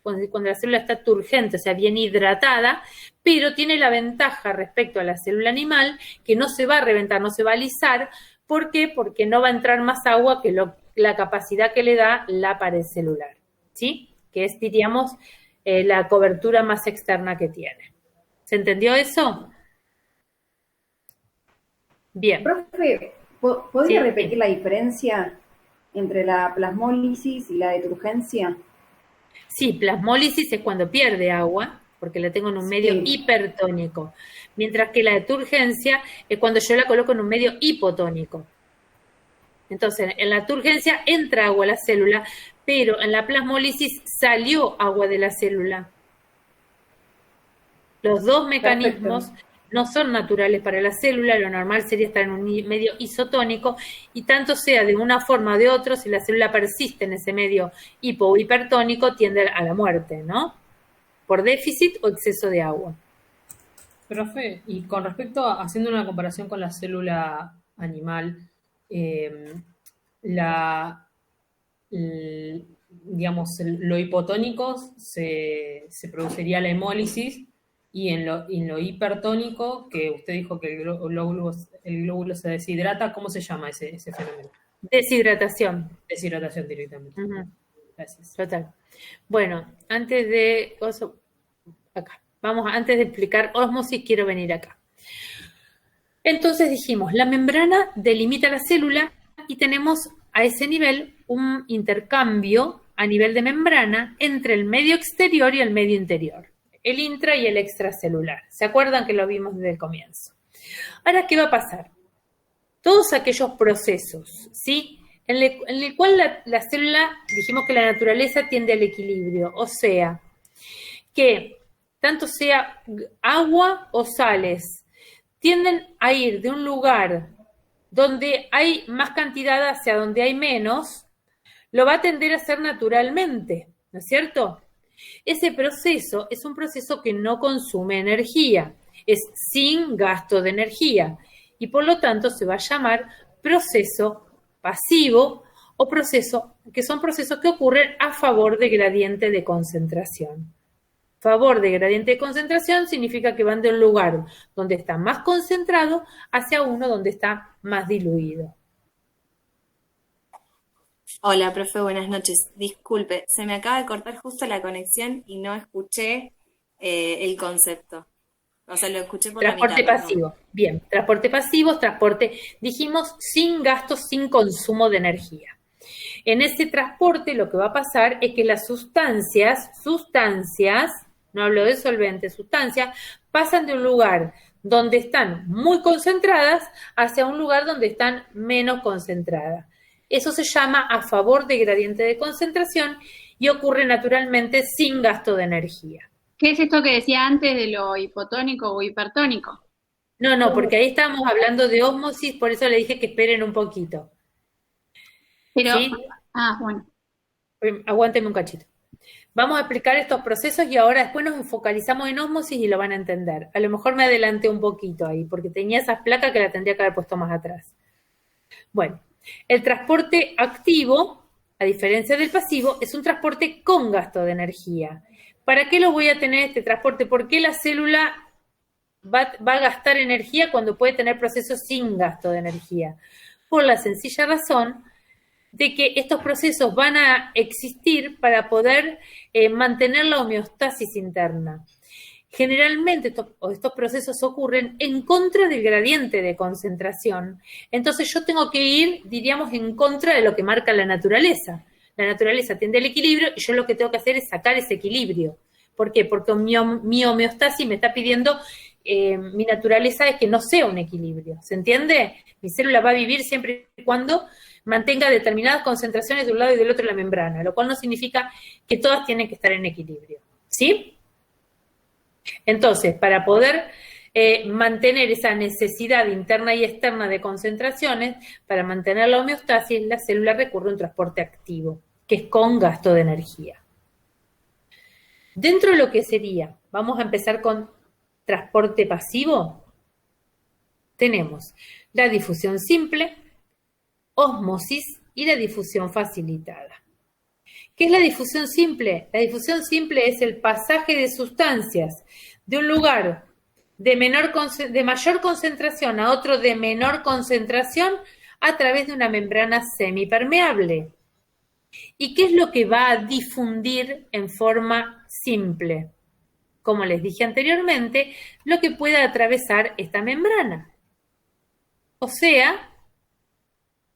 cuando la célula está turgente, o sea, bien hidratada, pero tiene la ventaja respecto a la célula animal, que no se va a reventar, no se va a alisar. ¿Por qué? Porque no va a entrar más agua que la capacidad que le da la pared celular, ¿sí? Que es, diríamos, la cobertura más externa que tiene. ¿Se entendió eso? Bien. Profe, ¿podría repetir la diferencia entre la plasmólisis y la deturgencia? Sí, plasmólisis es cuando pierde agua, porque la tengo en un medio hipertónico, mientras que la deturgencia es cuando yo la coloco en un medio hipotónico. Entonces, en la turgencia entra agua a la célula, pero en la plasmólisis salió agua de la célula. Los dos mecanismos no son naturales para la célula, lo normal sería estar en un medio isotónico, y tanto sea de una forma o de otra, si la célula persiste en ese medio hipo o hipertónico, tiende a la muerte, ¿no? Por déficit o exceso de agua. Profe, y con respecto a, haciendo una comparación con la célula animal, digamos, lo hipotónico se produciría la hemólisis, y en lo hipertónico, que usted dijo que el glóbulo se deshidrata, ¿cómo se llama ese fenómeno? Deshidratación. Deshidratación directamente. Uh-huh. Gracias. Total. Bueno, antes de acá. Vamos, antes de explicar ósmosis, quiero venir acá. Entonces dijimos, la membrana delimita la célula y tenemos a ese nivel un intercambio a nivel de membrana entre el medio exterior y el medio interior, el intra y el extracelular. ¿Se acuerdan que lo vimos desde el comienzo? Ahora, ¿qué va a pasar? Todos aquellos procesos, ¿sí?, en el cual la célula, dijimos que la naturaleza tiende al equilibrio, o sea, que tanto sea agua o sales, tienden a ir de un lugar donde hay más cantidad hacia donde hay menos, lo va a tender a hacer naturalmente, ¿no es cierto? Ese proceso es un proceso que no consume energía, es sin gasto de energía y por lo tanto se va a llamar proceso pasivo o proceso, que son procesos que ocurren a favor de gradiente de concentración. Favor de gradiente de concentración significa que van de un lugar donde está más concentrado hacia uno donde está más diluido. Hola, profe, buenas noches. Disculpe, se me acaba de cortar justo la conexión y no escuché el concepto. O sea, lo escuché por transporte la mitad. Pasivo. ¿No? Bien, transporte pasivo, transporte, dijimos, sin gasto, sin consumo de energía. En ese transporte lo que va a pasar es que las sustancias, no hablo de solventes, sustancias, pasan de un lugar donde están muy concentradas hacia un lugar donde están menos concentradas. Eso se llama a favor de gradiente de concentración y ocurre naturalmente sin gasto de energía. ¿Qué es esto que decía antes de lo hipotónico o hipertónico? No, porque ahí estábamos hablando de ósmosis, por eso le dije que esperen un poquito. Pero, ¿sí? Bueno. Aguántenme un cachito. Vamos a explicar estos procesos y ahora después nos focalizamos en ósmosis y lo van a entender. A lo mejor me adelanté un poquito ahí, porque tenía esas placas que la tendría que haber puesto más atrás. Bueno, el transporte activo, a diferencia del pasivo, es un transporte con gasto de energía. ¿Para qué lo voy a tener este transporte? ¿Por qué la célula va a gastar energía cuando puede tener procesos sin gasto de energía? Por la sencilla razón de que estos procesos van a existir para poder mantener la homeostasis interna. Generalmente estos procesos ocurren en contra del gradiente de concentración. Entonces yo tengo que ir, diríamos, en contra de lo que marca la naturaleza. La naturaleza tiende al equilibrio y yo lo que tengo que hacer es sacar ese equilibrio. ¿Por qué? Porque mi homeostasis me está pidiendo, mi naturaleza es que no sea un equilibrio. ¿Se entiende? Mi célula va a vivir siempre y cuando mantenga determinadas concentraciones de un lado y del otro de la membrana, lo cual no significa que todas tienen que estar en equilibrio. ¿Sí? Entonces, para poder mantener esa necesidad interna y externa de concentraciones, para mantener la homeostasis, la célula recurre a un transporte activo, que es con gasto de energía. Dentro de lo que sería, vamos a empezar con transporte pasivo, tenemos la difusión simple, ósmosis y la difusión facilitada. ¿Qué es la difusión simple? La difusión simple es el pasaje de sustancias de un lugar de mayor concentración a otro de menor concentración a través de una membrana semipermeable. ¿Y qué es lo que va a difundir en forma simple? Como les dije anteriormente, lo que pueda atravesar esta membrana. O sea,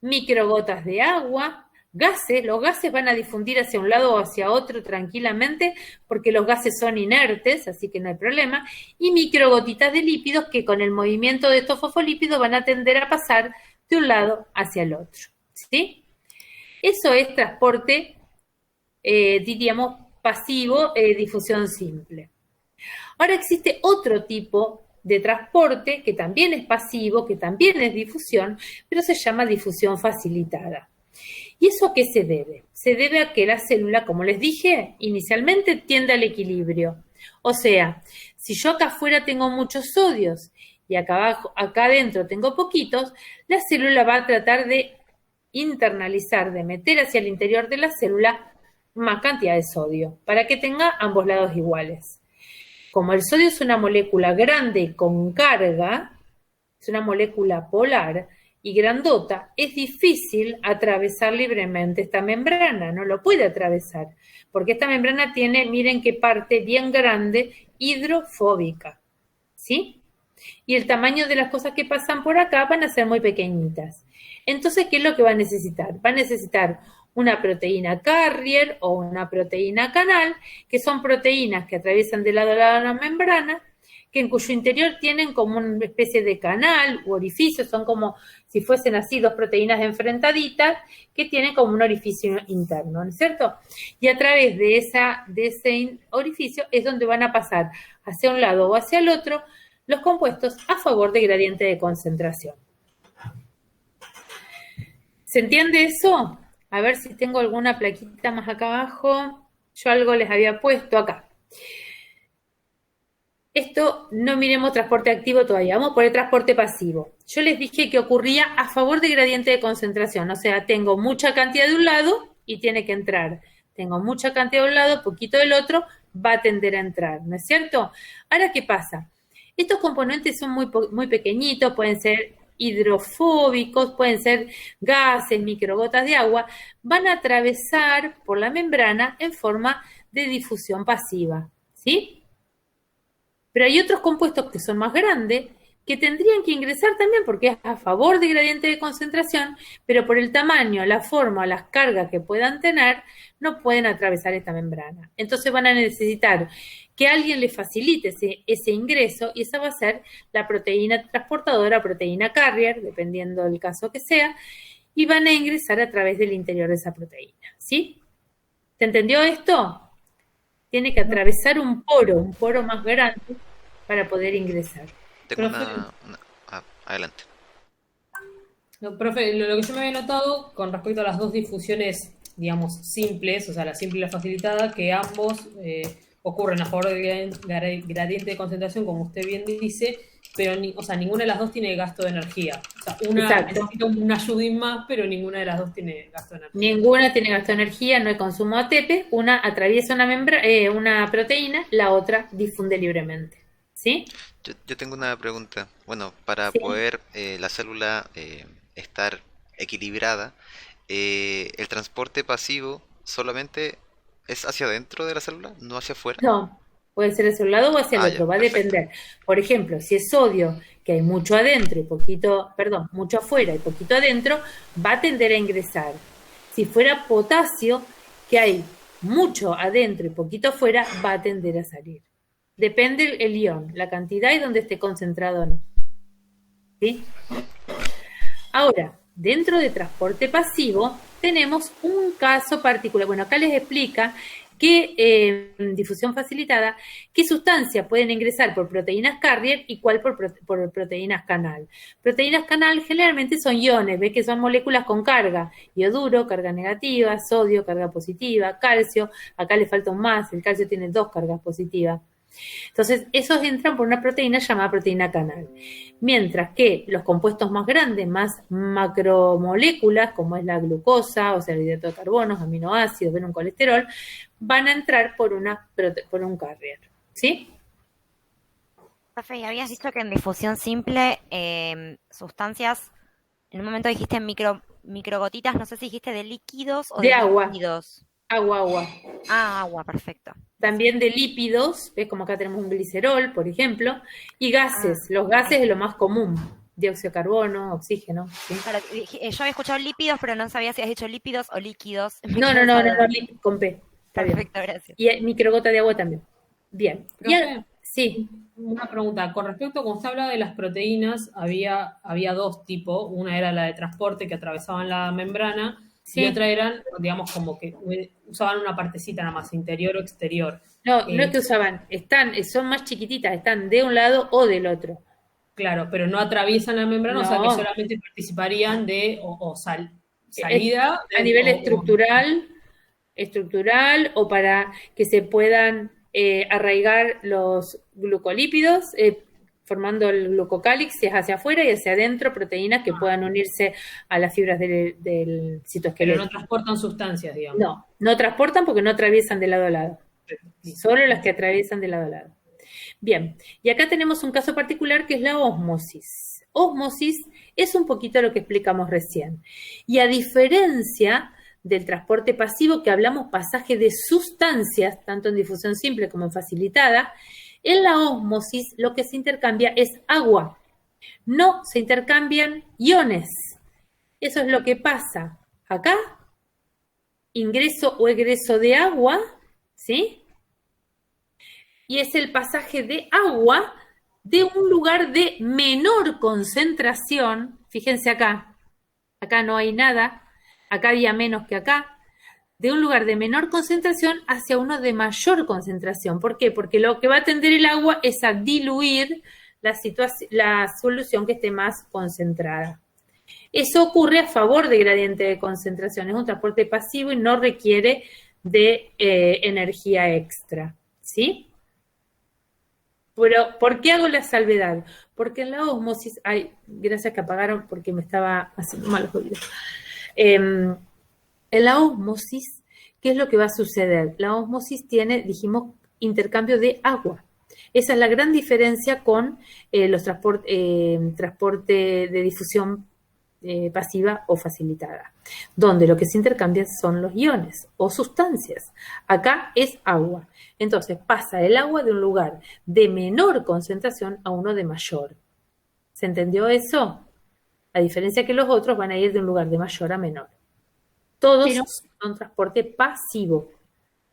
microgotas de agua, gases, los gases van a difundir hacia un lado o hacia otro tranquilamente porque los gases son inertes, así que no hay problema, y microgotitas de lípidos que con el movimiento de estos fosfolípidos van a tender a pasar de un lado hacia el otro, ¿sí? Eso es transporte, diríamos, pasivo, difusión simple. Ahora existe otro tipo de transporte que también es pasivo, que también es difusión, pero se llama difusión facilitada. ¿Y eso a qué se debe? Se debe a que la célula, como les dije, inicialmente tiende al equilibrio. O sea, si yo acá afuera tengo muchos sodios y acá adentro tengo poquitos, la célula va a tratar de internalizar, de meter hacia el interior de la célula más cantidad de sodio, para que tenga ambos lados iguales. Como el sodio es una molécula grande con carga, es una molécula polar, y grandota, es difícil atravesar libremente esta membrana, no lo puede atravesar, porque esta membrana tiene, miren qué parte bien grande hidrofóbica, ¿sí? Y el tamaño de las cosas que pasan por acá van a ser muy pequeñitas. Entonces, ¿qué es lo que va a necesitar? Va a necesitar una proteína carrier o una proteína canal, que son proteínas que atraviesan de lado a lado la membrana, que en cuyo interior tienen como una especie de canal u orificio, son como si fuesen así dos proteínas enfrentaditas, que tienen como un orificio interno, ¿no es cierto? Y a través de ese orificio es donde van a pasar hacia un lado o hacia el otro los compuestos a favor de gradiente de concentración. ¿Se entiende eso? A ver si tengo alguna plaquita más acá abajo. Yo algo les había puesto acá. Esto no miremos transporte activo todavía, vamos por el transporte pasivo. Yo les dije que ocurría a favor de gradiente de concentración, o sea, tengo mucha cantidad de un lado y tiene que entrar. Tengo mucha cantidad de un lado, poquito del otro, va a tender a entrar, ¿no es cierto? Ahora, ¿qué pasa? Estos componentes son muy pequeñitos, pueden ser hidrofóbicos, pueden ser gases, microgotas de agua, van a atravesar por la membrana en forma de difusión pasiva, ¿sí? Pero hay otros compuestos que son más grandes que tendrían que ingresar también porque es a favor de gradiente de concentración, pero por el tamaño, la forma, las cargas que puedan tener, no pueden atravesar esta membrana. Entonces van a necesitar que alguien les facilite ese ingreso y esa va a ser la proteína transportadora, proteína carrier, dependiendo del caso que sea, y van a ingresar a través del interior de esa proteína, ¿sí? ¿Se entendió esto? Tiene que atravesar un poro más grande para poder ingresar. Tengo adelante. No, profe, lo que yo me había notado con respecto a las dos difusiones, digamos, simples, o sea, la simple y la facilitada, que ambos ocurren a favor del gradiente de concentración, como usted bien dice, pero ninguna de las dos tiene gasto de energía. O sea, una necesita un ayudín más, pero ninguna de las dos tiene gasto de energía. Ninguna tiene gasto de energía, no hay consumo ATP, una atraviesa una proteína, la otra difunde libremente. ¿Sí? Yo tengo una pregunta. Bueno, para poder la célula estar equilibrada, ¿el transporte pasivo solamente es hacia adentro de la célula, no hacia afuera? No, puede ser hacia un lado o hacia el otro, va a depender. Por ejemplo, si es sodio, que hay mucho adentro y mucho afuera y poquito adentro, va a tender a ingresar. Si fuera potasio, que hay mucho adentro y poquito afuera, va a tender a salir. Depende el ion, la cantidad y dónde esté concentrado o no. ¿Sí? Ahora, dentro de transporte pasivo tenemos un caso particular. Bueno, acá les explica que difusión facilitada, qué sustancias pueden ingresar por proteínas carrier y cuál por proteínas canal. Proteínas canal generalmente son iones, ¿ves? Que son moléculas con carga, ioduro, carga negativa, sodio, carga positiva, calcio, acá le falta un más, el calcio tiene 2 cargas positivas. Entonces, esos entran por una proteína llamada proteína canal. Mientras que los compuestos más grandes, más macromoléculas, como es la glucosa, o sea, el hidrato de carbono, aminoácidos, un colesterol, van a entrar por un carrier. ¿Sí? Profe, y habías dicho que en difusión simple, sustancias, en un momento dijiste microgotitas, no sé si dijiste de líquidos o de agua. Líquidos. Agua. Ah, agua, perfecto. También de lípidos, ¿ves? Como acá tenemos un glicerol, por ejemplo, y gases. Los gases es lo más común, dióxido de carbono, oxígeno. ¿Sí? Claro, yo había escuchado lípidos, pero no sabía si has dicho lípidos o líquidos. No, con P. Está perfecto, bien. Gracias. Y microgota de agua también. Bien. Sí. Una pregunta, con respecto a cuando usted hablaba de las proteínas, había 2 tipos, una era la de transporte que atravesaban la membrana, y otra eran, digamos, como que usaban una partecita nada más, interior o exterior. No es que usaban, son más chiquititas, están de un lado o del otro. Claro, pero no atraviesan la membrana, o sea que solamente participarían de salida. A nivel estructural o para que se puedan arraigar los glucolípidos, formando el glucocálix, si es hacia afuera y hacia adentro, proteínas que puedan unirse a las fibras del citoesqueleto. Pero no transportan sustancias, digamos. No transportan porque no atraviesan de lado a lado. Solo las que atraviesan de lado a lado. Bien, y acá tenemos un caso particular que es la ósmosis. Ósmosis es un poquito lo que explicamos recién. Y a diferencia del transporte pasivo, que hablamos pasaje de sustancias, tanto en difusión simple como en facilitada, En la ósmosis lo que se intercambia es agua, no se intercambian iones. Eso es lo que pasa acá, ingreso o egreso de agua, ¿sí? Y es el pasaje de agua de un lugar de menor concentración, fíjense acá no hay nada, acá había menos que acá, de un lugar de menor concentración hacia uno de mayor concentración. ¿Por qué? Porque lo que va a tender el agua es a diluir la solución que esté más concentrada. Eso ocurre a favor de gradiente de concentración, es un transporte pasivo y no requiere de energía extra, ¿sí? Pero, ¿por qué hago la salvedad? Porque en la ósmosis, gracias que apagaron porque me estaba haciendo mal los oídos. En la ósmosis, ¿qué es lo que va a suceder? La ósmosis tiene, dijimos, intercambio de agua. Esa es la gran diferencia con los transporte de difusión pasiva o facilitada, donde lo que se intercambia son los iones o sustancias. Acá es agua. Entonces pasa el agua de un lugar de menor concentración a uno de mayor. ¿Se entendió eso? A diferencia que los otros van a ir de un lugar de mayor a menor. Todos son transporte pasivo.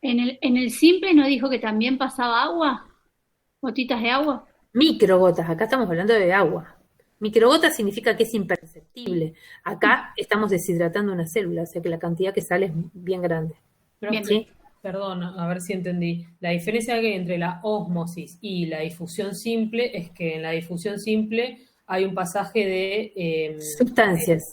¿En el simple no dijo que también pasaba agua? ¿Gotitas de agua? Microgotas, acá estamos hablando de agua. Microgotas significa que es imperceptible. Acá estamos deshidratando una célula, o sea que la cantidad que sale es bien grande. ¿Sí? Perdón, a ver si entendí. La diferencia que hay entre la ósmosis y la difusión simple es que en la difusión simple hay un pasaje de sustancias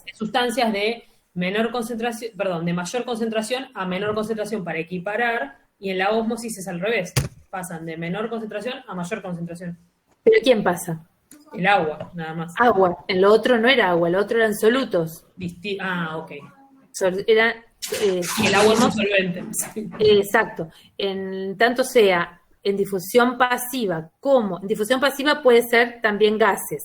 de menor concentración, de mayor concentración a menor concentración para equiparar, y en la ósmosis es al revés. Pasan de menor concentración a mayor concentración. ¿Pero quién pasa? El agua, nada más. Agua. En lo otro no era agua, lo otro eran solutos. Ok. Y el agua es un solvente. Exacto. En tanto sea en difusión pasiva como... En difusión pasiva puede ser también gases,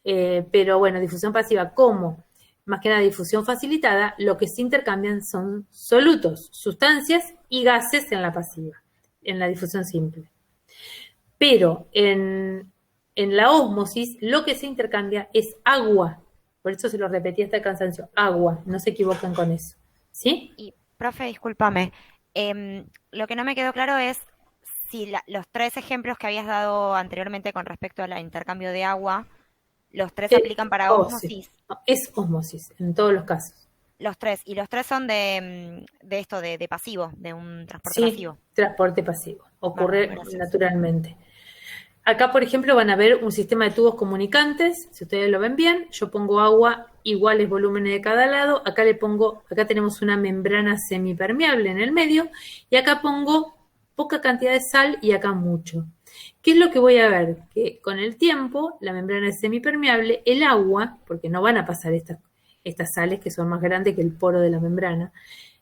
pero bueno, difusión pasiva como, más que nada difusión facilitada, lo que se intercambian son solutos, sustancias y gases en la pasiva, en la difusión simple. Pero en la ósmosis lo que se intercambia es agua. Por eso se lo repetí hasta el cansancio. Agua, no se equivoquen con eso. ¿Sí? Y, profe, discúlpame. Lo que no me quedó claro es si los 3 ejemplos que habías dado anteriormente con respecto al intercambio de agua, los 3 aplican para ósmosis. No, es ósmosis, en todos los casos. Los 3. Y los 3 son de esto, de pasivo, de un transporte pasivo. Transporte pasivo. Ocurre naturalmente. Acá, por ejemplo, van a ver un sistema de tubos comunicantes. Si ustedes lo ven bien, yo pongo agua iguales volúmenes de cada lado. Acá tenemos una membrana semipermeable en el medio. Y acá pongo poca cantidad de sal y acá mucho. ¿Qué es lo que voy a ver? Que con el tiempo, la membrana es semipermeable, el agua, porque no van a pasar estas sales que son más grandes que el poro de la membrana.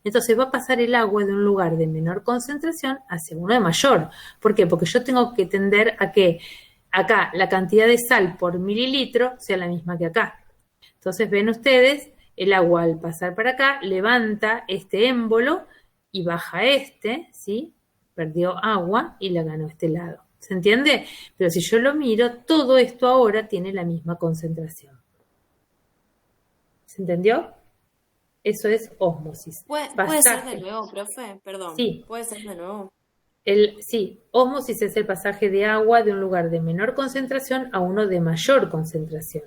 Entonces va a pasar el agua de un lugar de menor concentración hacia uno de mayor. ¿Por qué? Porque yo tengo que tender a que acá la cantidad de sal por mililitro sea la misma que acá. Entonces ven ustedes, el agua al pasar para acá levanta este émbolo y baja ¿sí? Perdió agua y la ganó este lado. ¿Se entiende? Pero si yo lo miro, todo esto ahora tiene la misma concentración. ¿Se entendió? Eso es ósmosis. ¿Puede ser de nuevo, profe? Perdón. Sí. ¿Puede ser de nuevo? Sí, ósmosis es el pasaje de agua de un lugar de menor concentración a uno de mayor concentración.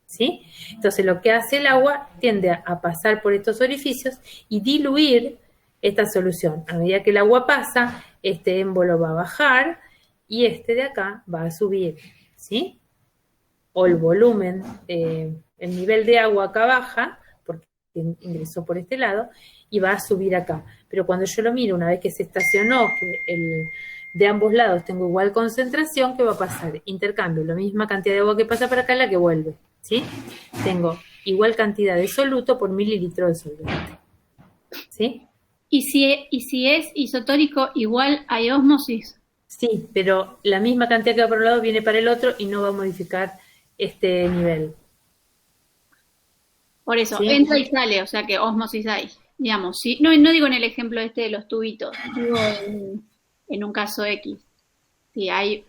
¿Sí? Entonces lo que hace el agua tiende a pasar por estos orificios y diluir esta solución. A medida que el agua pasa, este émbolo va a bajar y este de acá va a subir. ¿Sí? O el volumen, el nivel de agua acá baja, ingresó por este lado y va a subir acá. Pero cuando yo lo miro, una vez que se estacionó, que de ambos lados tengo igual concentración, ¿qué va a pasar? Intercambio, la misma cantidad de agua que pasa para acá es la que vuelve, ¿sí? Tengo igual cantidad de soluto por mililitro de solvente, ¿sí? ¿Y si es isotórico igual hay ósmosis? Sí, pero la misma cantidad que va por un lado viene para el otro y no va a modificar este nivel. Por eso, ¿sí? Entra y sale, o sea que ósmosis hay, digamos. ¿sí? No digo en el ejemplo de los tubitos, digo en un caso X. si hay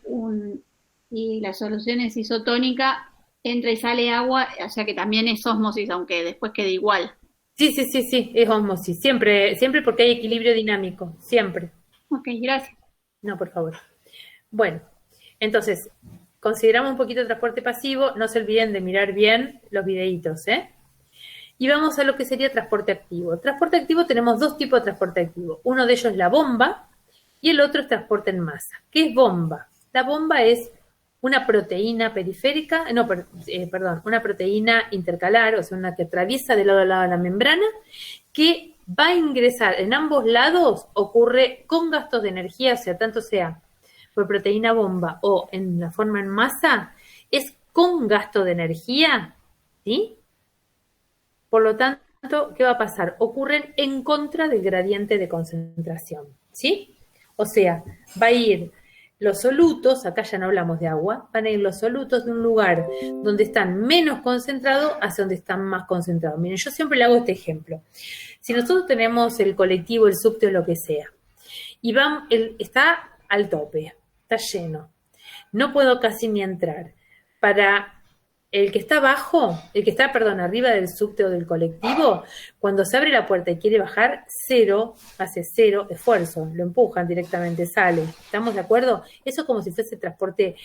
y la solución es isotónica, entra y sale agua, o sea que también es ósmosis, aunque después quede igual. Sí, es ósmosis, siempre porque hay equilibrio dinámico, siempre. Ok, gracias. No, por favor. Bueno, entonces, consideramos un poquito de transporte pasivo, no se olviden de mirar bien los videitos, ¿eh? Y vamos a lo que sería transporte activo. Transporte activo tenemos dos tipos de transporte activo. Uno de ellos es la bomba y el otro es transporte en masa. ¿Qué es bomba? La bomba es una proteína periférica, una proteína intercalar, o sea, una que atraviesa de lado a lado la membrana, que va a ingresar en ambos lados, ocurre con gastos de energía, o sea, tanto sea por proteína bomba o en la forma en masa, es con gasto de energía, ¿sí? Por lo tanto, ¿qué va a pasar? Ocurren en contra del gradiente de concentración, ¿sí? O sea, va a ir los solutos, acá ya no hablamos de agua, van a ir los solutos de un lugar donde están menos concentrados hacia donde están más concentrados. Miren, yo siempre le hago este ejemplo. Si nosotros tenemos el colectivo, el subte o lo que sea, y está al tope, está lleno, no puedo casi ni entrar. Para el que está arriba del subte o del colectivo, cuando se abre la puerta y quiere bajar, hace cero esfuerzo, lo empujan directamente, sale. ¿Estamos de acuerdo? Eso es como si fuese transporte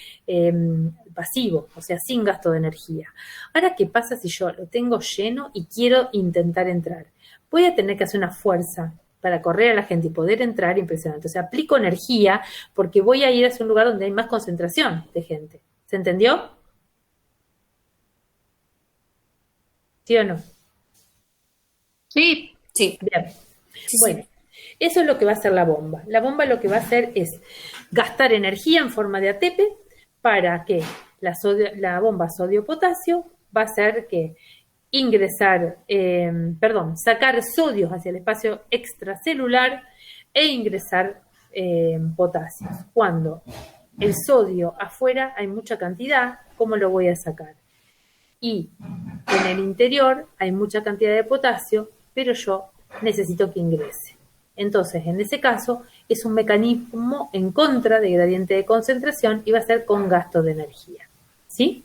pasivo, o sea, sin gasto de energía. Ahora, ¿qué pasa si yo lo tengo lleno y quiero intentar entrar? Voy a tener que hacer una fuerza para correr a la gente y poder entrar, impresionante. O sea, aplico energía porque voy a ir hacia un lugar donde hay más concentración de gente. ¿Se entendió? ¿Sí o no? Sí. Bien. Bueno, eso es lo que va a hacer la bomba. La bomba lo que va a hacer es gastar energía en forma de ATP para que la bomba sodio-potasio va a hacer que sacar sodios hacia el espacio extracelular e ingresar potasios. Cuando el sodio afuera hay mucha cantidad, ¿cómo lo voy a sacar? Y en el interior hay mucha cantidad de potasio, pero yo necesito que ingrese. Entonces, en ese caso, es un mecanismo en contra del gradiente de concentración y va a ser con gasto de energía. ¿Sí?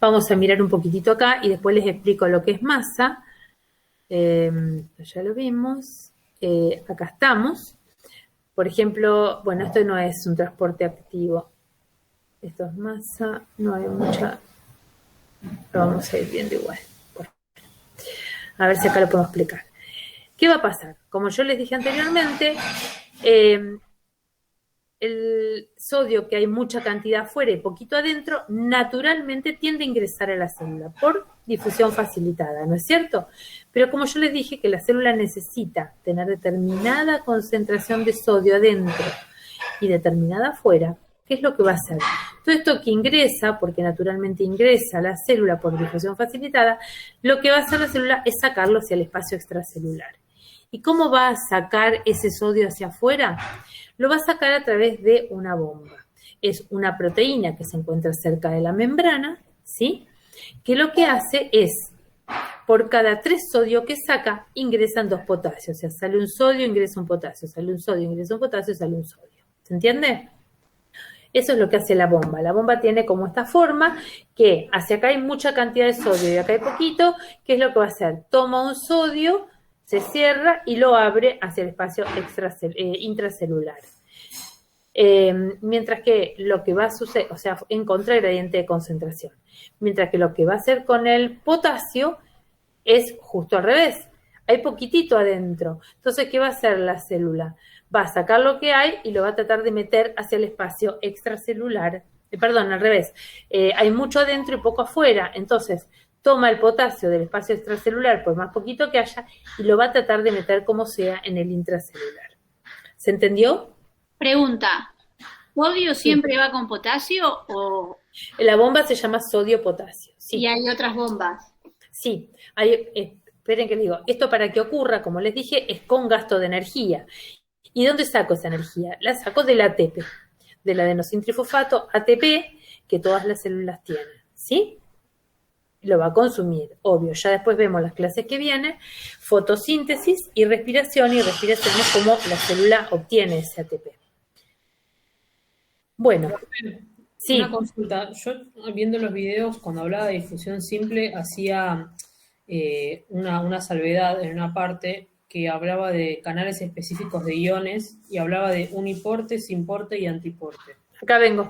Vamos a mirar un poquitito acá y después les explico lo que es masa. Ya lo vimos. Acá estamos. Por ejemplo, bueno, esto no es un transporte activo. Esto es masa, no hay mucha, lo vamos a ir viendo igual. Bueno, a ver si acá lo podemos explicar. ¿Qué va a pasar? Como yo les dije anteriormente, el sodio, que hay mucha cantidad afuera y poquito adentro, naturalmente tiende a ingresar a la célula por difusión facilitada, ¿no es cierto? Pero como yo les dije que la célula necesita tener determinada concentración de sodio adentro y determinada afuera, ¿qué es lo que va a hacer? Todo esto que ingresa, porque naturalmente ingresa a la célula por difusión facilitada, lo que va a hacer la célula es sacarlo hacia el espacio extracelular. ¿Y cómo va a sacar ese sodio hacia afuera? Lo va a sacar a través de una bomba. Es una proteína que se encuentra cerca de la membrana, ¿sí? Que lo que hace es, por cada 3 sodios que saca, ingresan 2 potasios. O sea, sale un sodio, ingresa un potasio, sale un sodio, ingresa un potasio, sale un sodio. ¿Se entiende? Eso es lo que hace la bomba. La bomba tiene como esta forma que hacia acá hay mucha cantidad de sodio y acá hay poquito. ¿Qué es lo que va a hacer? Toma un sodio, se cierra y lo abre hacia el espacio intracelular. Mientras que lo que va a suceder, o sea, en contra del gradiente de concentración. Mientras que lo que va a hacer con el potasio es justo al revés. Hay poquitito adentro. Entonces, ¿qué va a hacer la célula? Va a sacar lo que hay y lo va a tratar de meter hacia el espacio extracelular. Al revés. Hay mucho adentro y poco afuera. Entonces, toma el potasio del espacio extracelular, por más poquito que haya, y lo va a tratar de meter como sea en el intracelular. ¿Se entendió? Pregunta, ¿sodio siempre va con potasio o...? La bomba se llama sodio-potasio. Sí. ¿Y hay otras bombas? Sí, esperen que les digo, esto para que ocurra, como les dije, es con gasto de energía. ¿Y dónde saco esa energía? La saco del ATP, del adenosintrifosfato ATP, que todas las células tienen, ¿sí? Lo va a consumir, obvio. Ya después vemos las clases que vienen, fotosíntesis y respiración es como la célula obtiene ese ATP. Bueno, sí. Una consulta. Yo, viendo los videos, cuando hablaba de difusión simple, hacía una salvedad en una parte que hablaba de canales específicos de iones y hablaba de uniporte, simporte y antiporte. Acá vengo.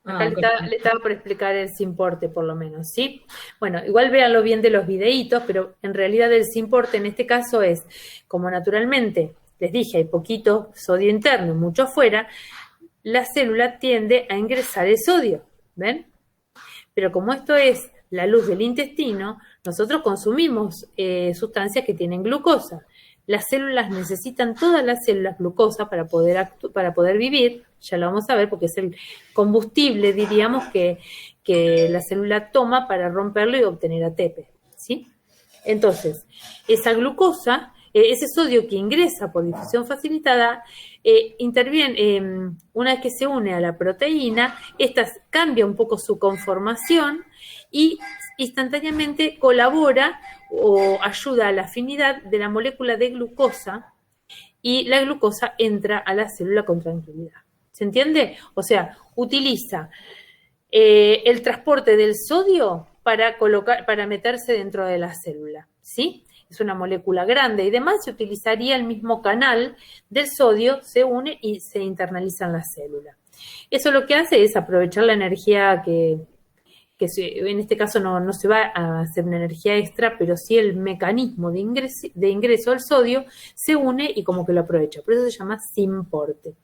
Acá Okay. le estaba por explicar el simporte, por lo menos, ¿sí? Bueno, igual véanlo bien de los videitos, pero en realidad el simporte en este caso es, como naturalmente, les dije, hay poquito sodio interno y mucho afuera, la célula tiende a ingresar el sodio, ¿ven? Pero como esto es la luz del intestino, nosotros consumimos sustancias que tienen glucosa. Las células necesitan, todas las células, glucosa para poder vivir, ya lo vamos a ver porque es el combustible, diríamos, que la célula toma para romperlo y obtener ATP, ¿sí? Entonces, esa glucosa, ese sodio que ingresa por difusión facilitada, interviene, una vez que se une a la proteína, esta cambia un poco su conformación y instantáneamente colabora o ayuda a la afinidad de la molécula de glucosa y la glucosa entra a la célula con tranquilidad. ¿Se entiende? O sea, utiliza el transporte del sodio para meterse dentro de la célula, ¿sí? Es una molécula grande y demás, se utilizaría el mismo canal del sodio, se une y se internaliza en la célula. Eso lo que hace es aprovechar la energía que en este caso no se va a hacer una energía extra, pero sí el mecanismo de ingreso al sodio se une y como que lo aprovecha. Por eso se llama simporte.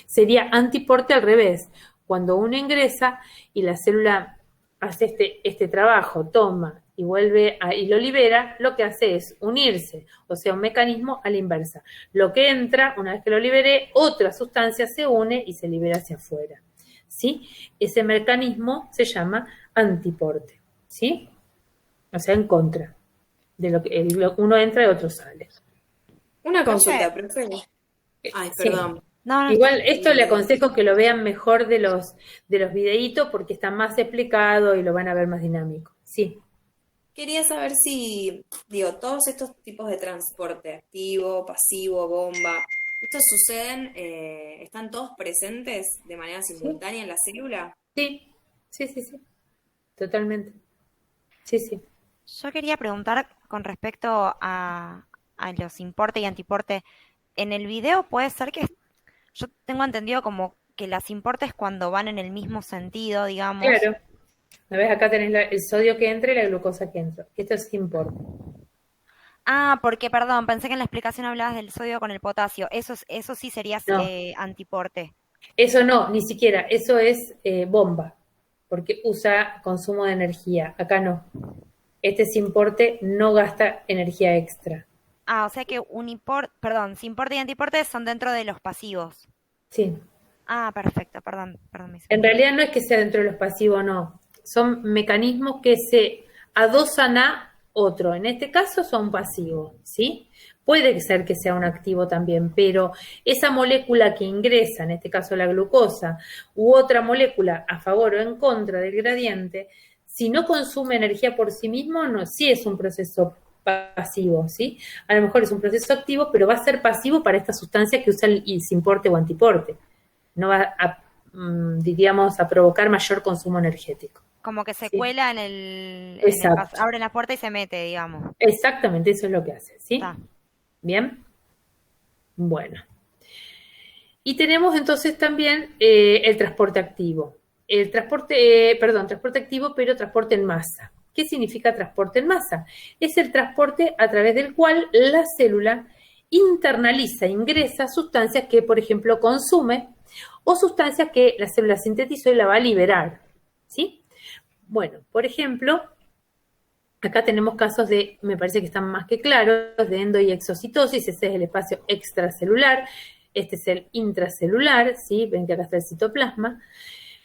Sería antiporte al revés. Cuando uno ingresa y la célula hace este trabajo, toma y vuelve y lo libera, lo que hace es unirse, o sea, un mecanismo a la inversa. Lo que entra, una vez que lo libere, otra sustancia se une y se libera hacia afuera, ¿sí? Ese mecanismo se llama antiporte, ¿sí? O sea, en contra de lo que uno entra y otro sale. Una consulta, profe. Ay, perdón. Sí. No, igual esto le aconsejo que lo vean mejor de los videitos porque está más explicado y lo van a ver más dinámico. Sí. Quería saber si, todos estos tipos de transporte, activo, pasivo, bomba, ¿estos suceden, están todos presentes de manera simultánea en la célula? Sí. Totalmente. Sí. Yo quería preguntar con respecto a los importe y antiporte. En el video puede ser que yo tengo entendido como que las importes cuando van en el mismo sentido, digamos. Claro. ¿No ves? Acá tenés el sodio que entra y la glucosa que entra. Esto es importe. Ah, porque, perdón, pensé que en la explicación hablabas del sodio con el potasio. Eso sí sería antiporte. Eso no, ni siquiera. Eso es bomba, porque usa consumo de energía. Acá no. Este simporte no gasta energía extra. Ah, o sea que simporte y antiporte son dentro de los pasivos. Sí. Ah, perfecto, perdón. En realidad no es que sea dentro de los pasivos, no. Son mecanismos que se adosan a otro. En este caso son pasivos, ¿sí? Puede ser que sea un activo también, pero esa molécula que ingresa, en este caso la glucosa, u otra molécula a favor o en contra del gradiente, si no consume energía por sí mismo, sí es un proceso pasivo, ¿sí? A lo mejor es un proceso activo, pero va a ser pasivo para esta sustancia que usa el simporte o antiporte. No va a provocar mayor consumo energético. Como que se cuela en el abre la puerta y se mete, digamos. Exactamente, eso es lo que hace, ¿sí? ¿Bien? Bueno. Y tenemos entonces también el transporte activo. Transporte activo, pero transporte en masa. ¿Qué significa transporte en masa? Es el transporte a través del cual la célula ingresa sustancias que, por ejemplo, consume o sustancias que la célula sintetizó y la va a liberar, ¿sí? Bueno, por ejemplo, acá tenemos casos me parece que están más que claros, de endo y exocitosis. Ese es el espacio extracelular, este es el intracelular, ¿sí? Ven que acá está el citoplasma.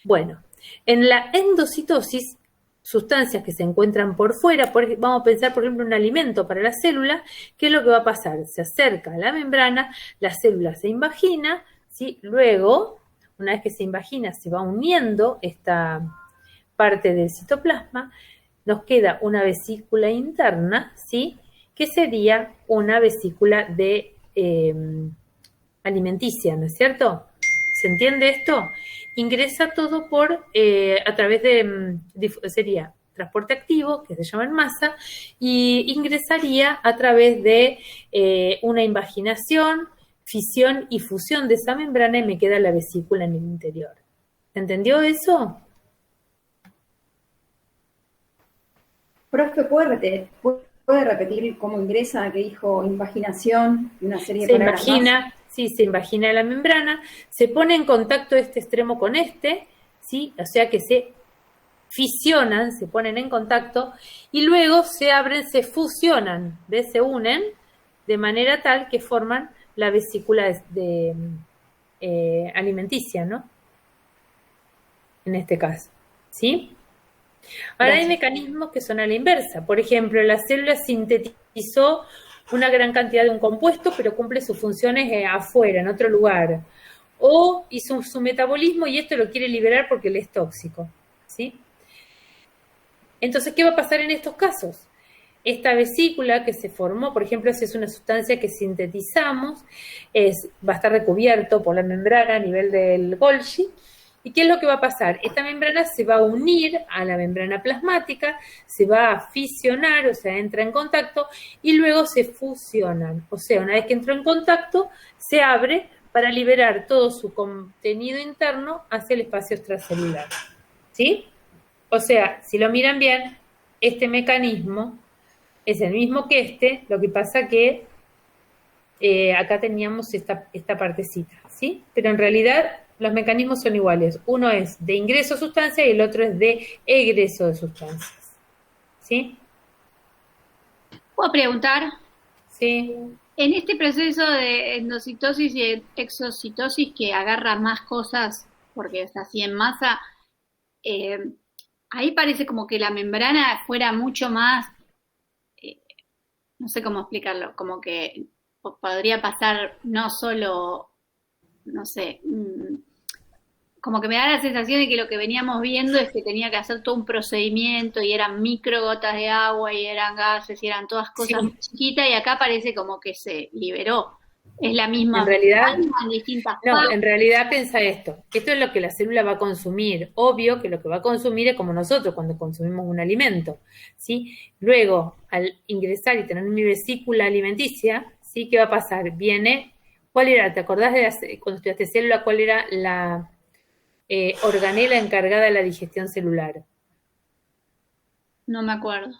Bueno, en la endocitosis, sustancias que se encuentran por fuera, vamos a pensar, por ejemplo, un alimento para la célula, ¿qué es lo que va a pasar? Se acerca a la membrana, la célula se invagina, ¿sí? Luego, una vez que se invagina, se va uniendo esta parte del citoplasma, nos queda una vesícula interna, ¿sí? Que sería una vesícula de alimenticia, ¿no es cierto? ¿Se entiende esto? Ingresa todo a través de, sería transporte activo, que se llama en masa, y ingresaría a través de una invaginación, fisión y fusión de esa membrana y me queda la vesícula en el interior. ¿Se entendió eso? Profe, ¿puede repetir cómo ingresa, que dijo invaginación y una serie de Se palabras invagina, más? sí, se invagina la membrana, se pone en contacto este extremo con este, ¿sí? O sea que se fisionan, se ponen en contacto y luego se abren, se fusionan, ¿ves? Se unen de manera tal que forman la vesícula alimenticia, ¿no? En este caso, ¿sí? Ahora hay mecanismos que son a la inversa. Por ejemplo, la célula sintetizó una gran cantidad de un compuesto, pero cumple sus funciones afuera, en otro lugar. O hizo su metabolismo y esto lo quiere liberar porque le es tóxico, ¿sí? Entonces, ¿qué va a pasar en estos casos? Esta vesícula que se formó, por ejemplo, si es una sustancia que sintetizamos, va a estar recubierto por la membrana a nivel del Golgi. ¿Y qué es lo que va a pasar? Esta membrana se va a unir a la membrana plasmática, se va a fisionar, o sea, entra en contacto, y luego se fusionan. O sea, una vez que entró en contacto, se abre para liberar todo su contenido interno hacia el espacio extracelular. ¿Sí? O sea, si lo miran bien, este mecanismo es el mismo que este, lo que pasa que acá teníamos esta partecita, ¿sí? Pero en realidad los mecanismos son iguales. Uno es de ingreso de sustancia y el otro es de egreso de sustancias, ¿sí? ¿Puedo preguntar? Sí. En este proceso de endocitosis y exocitosis que agarra más cosas porque es así en masa, ahí parece como que la membrana fuera mucho más, no sé cómo explicarlo, como que podría pasar no solo, no sé, como que me da la sensación de que lo que veníamos viendo es que tenía que hacer todo un procedimiento y eran microgotas de agua y eran gases y eran todas cosas muy chiquitas y acá parece como que se liberó. Es la misma. En realidad, en distintas en realidad piensa esto. Esto es lo que la célula va a consumir. Obvio que lo que va a consumir es como nosotros cuando consumimos un alimento, ¿sí? Luego, al ingresar y tener mi vesícula alimenticia, ¿sí? ¿Qué va a pasar? Viene, ¿cuál era? ¿Te acordás cuando estudiaste célula, cuál era la organela encargada de la digestión celular? No me acuerdo.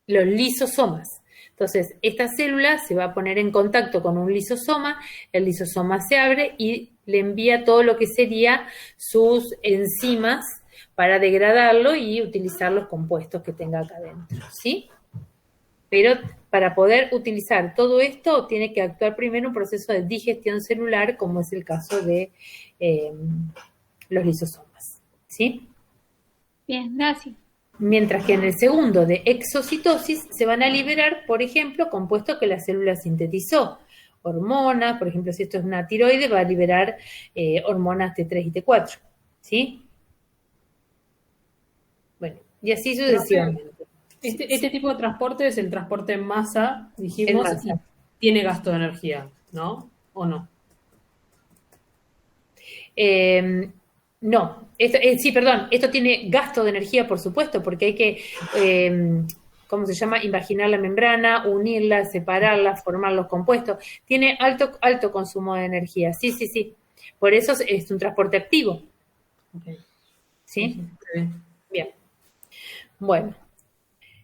Los lisosomas. Entonces, esta célula se va a poner en contacto con un lisosoma, el lisosoma se abre y le envía todo lo que sería sus enzimas para degradarlo y utilizar los compuestos que tenga acá adentro, ¿sí? Pero para poder utilizar todo esto, tiene que actuar primero un proceso de digestión celular, como es el caso de los lisosomas, ¿sí? Bien, gracias. Mientras que en el segundo de exocitosis se van a liberar, por ejemplo, compuestos que la célula sintetizó. Hormonas, por ejemplo, si esto es una tiroide, va a liberar hormonas T3 y T4, ¿sí? Bueno, y así sucesivamente. Este tipo de transporte es el transporte en masa, dijimos, En masa. y tiene gasto de energía, ¿no? ¿O no? No, sí, perdón, esto tiene gasto de energía, por supuesto, porque hay que, ¿cómo se llama? Invaginar la membrana, unirla, separarla, formar los compuestos. Tiene alto consumo de energía, sí. Por eso es un transporte activo. Okay. ¿Sí? Sí. Bien. Bueno,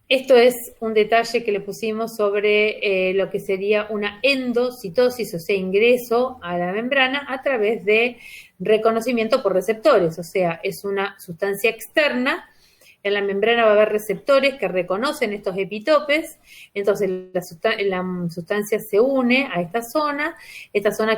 esto es un detalle que le pusimos sobre lo que sería una endocitosis, o sea, ingreso a la membrana a través de reconocimiento por receptores, o sea, es una sustancia externa. En la membrana va a haber receptores que reconocen estos epitopes, entonces la sustancia se une a esta zona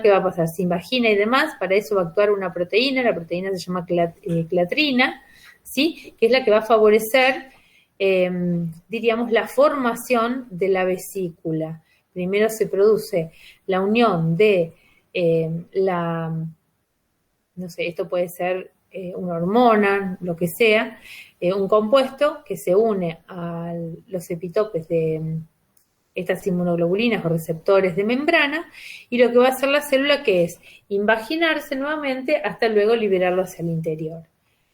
¿qué va a pasar? Se invagina y demás, para eso va a actuar una proteína, la proteína se llama clatrina, ¿sí? Que es la que va a favorecer, diríamos, la formación de la vesícula. Primero se produce la unión de no sé, esto puede ser una hormona, lo que sea, un compuesto que se une a los epitopes de estas inmunoglobulinas o receptores de membrana, y lo que va a hacer la célula, que es invaginarse nuevamente hasta luego liberarlo hacia el interior.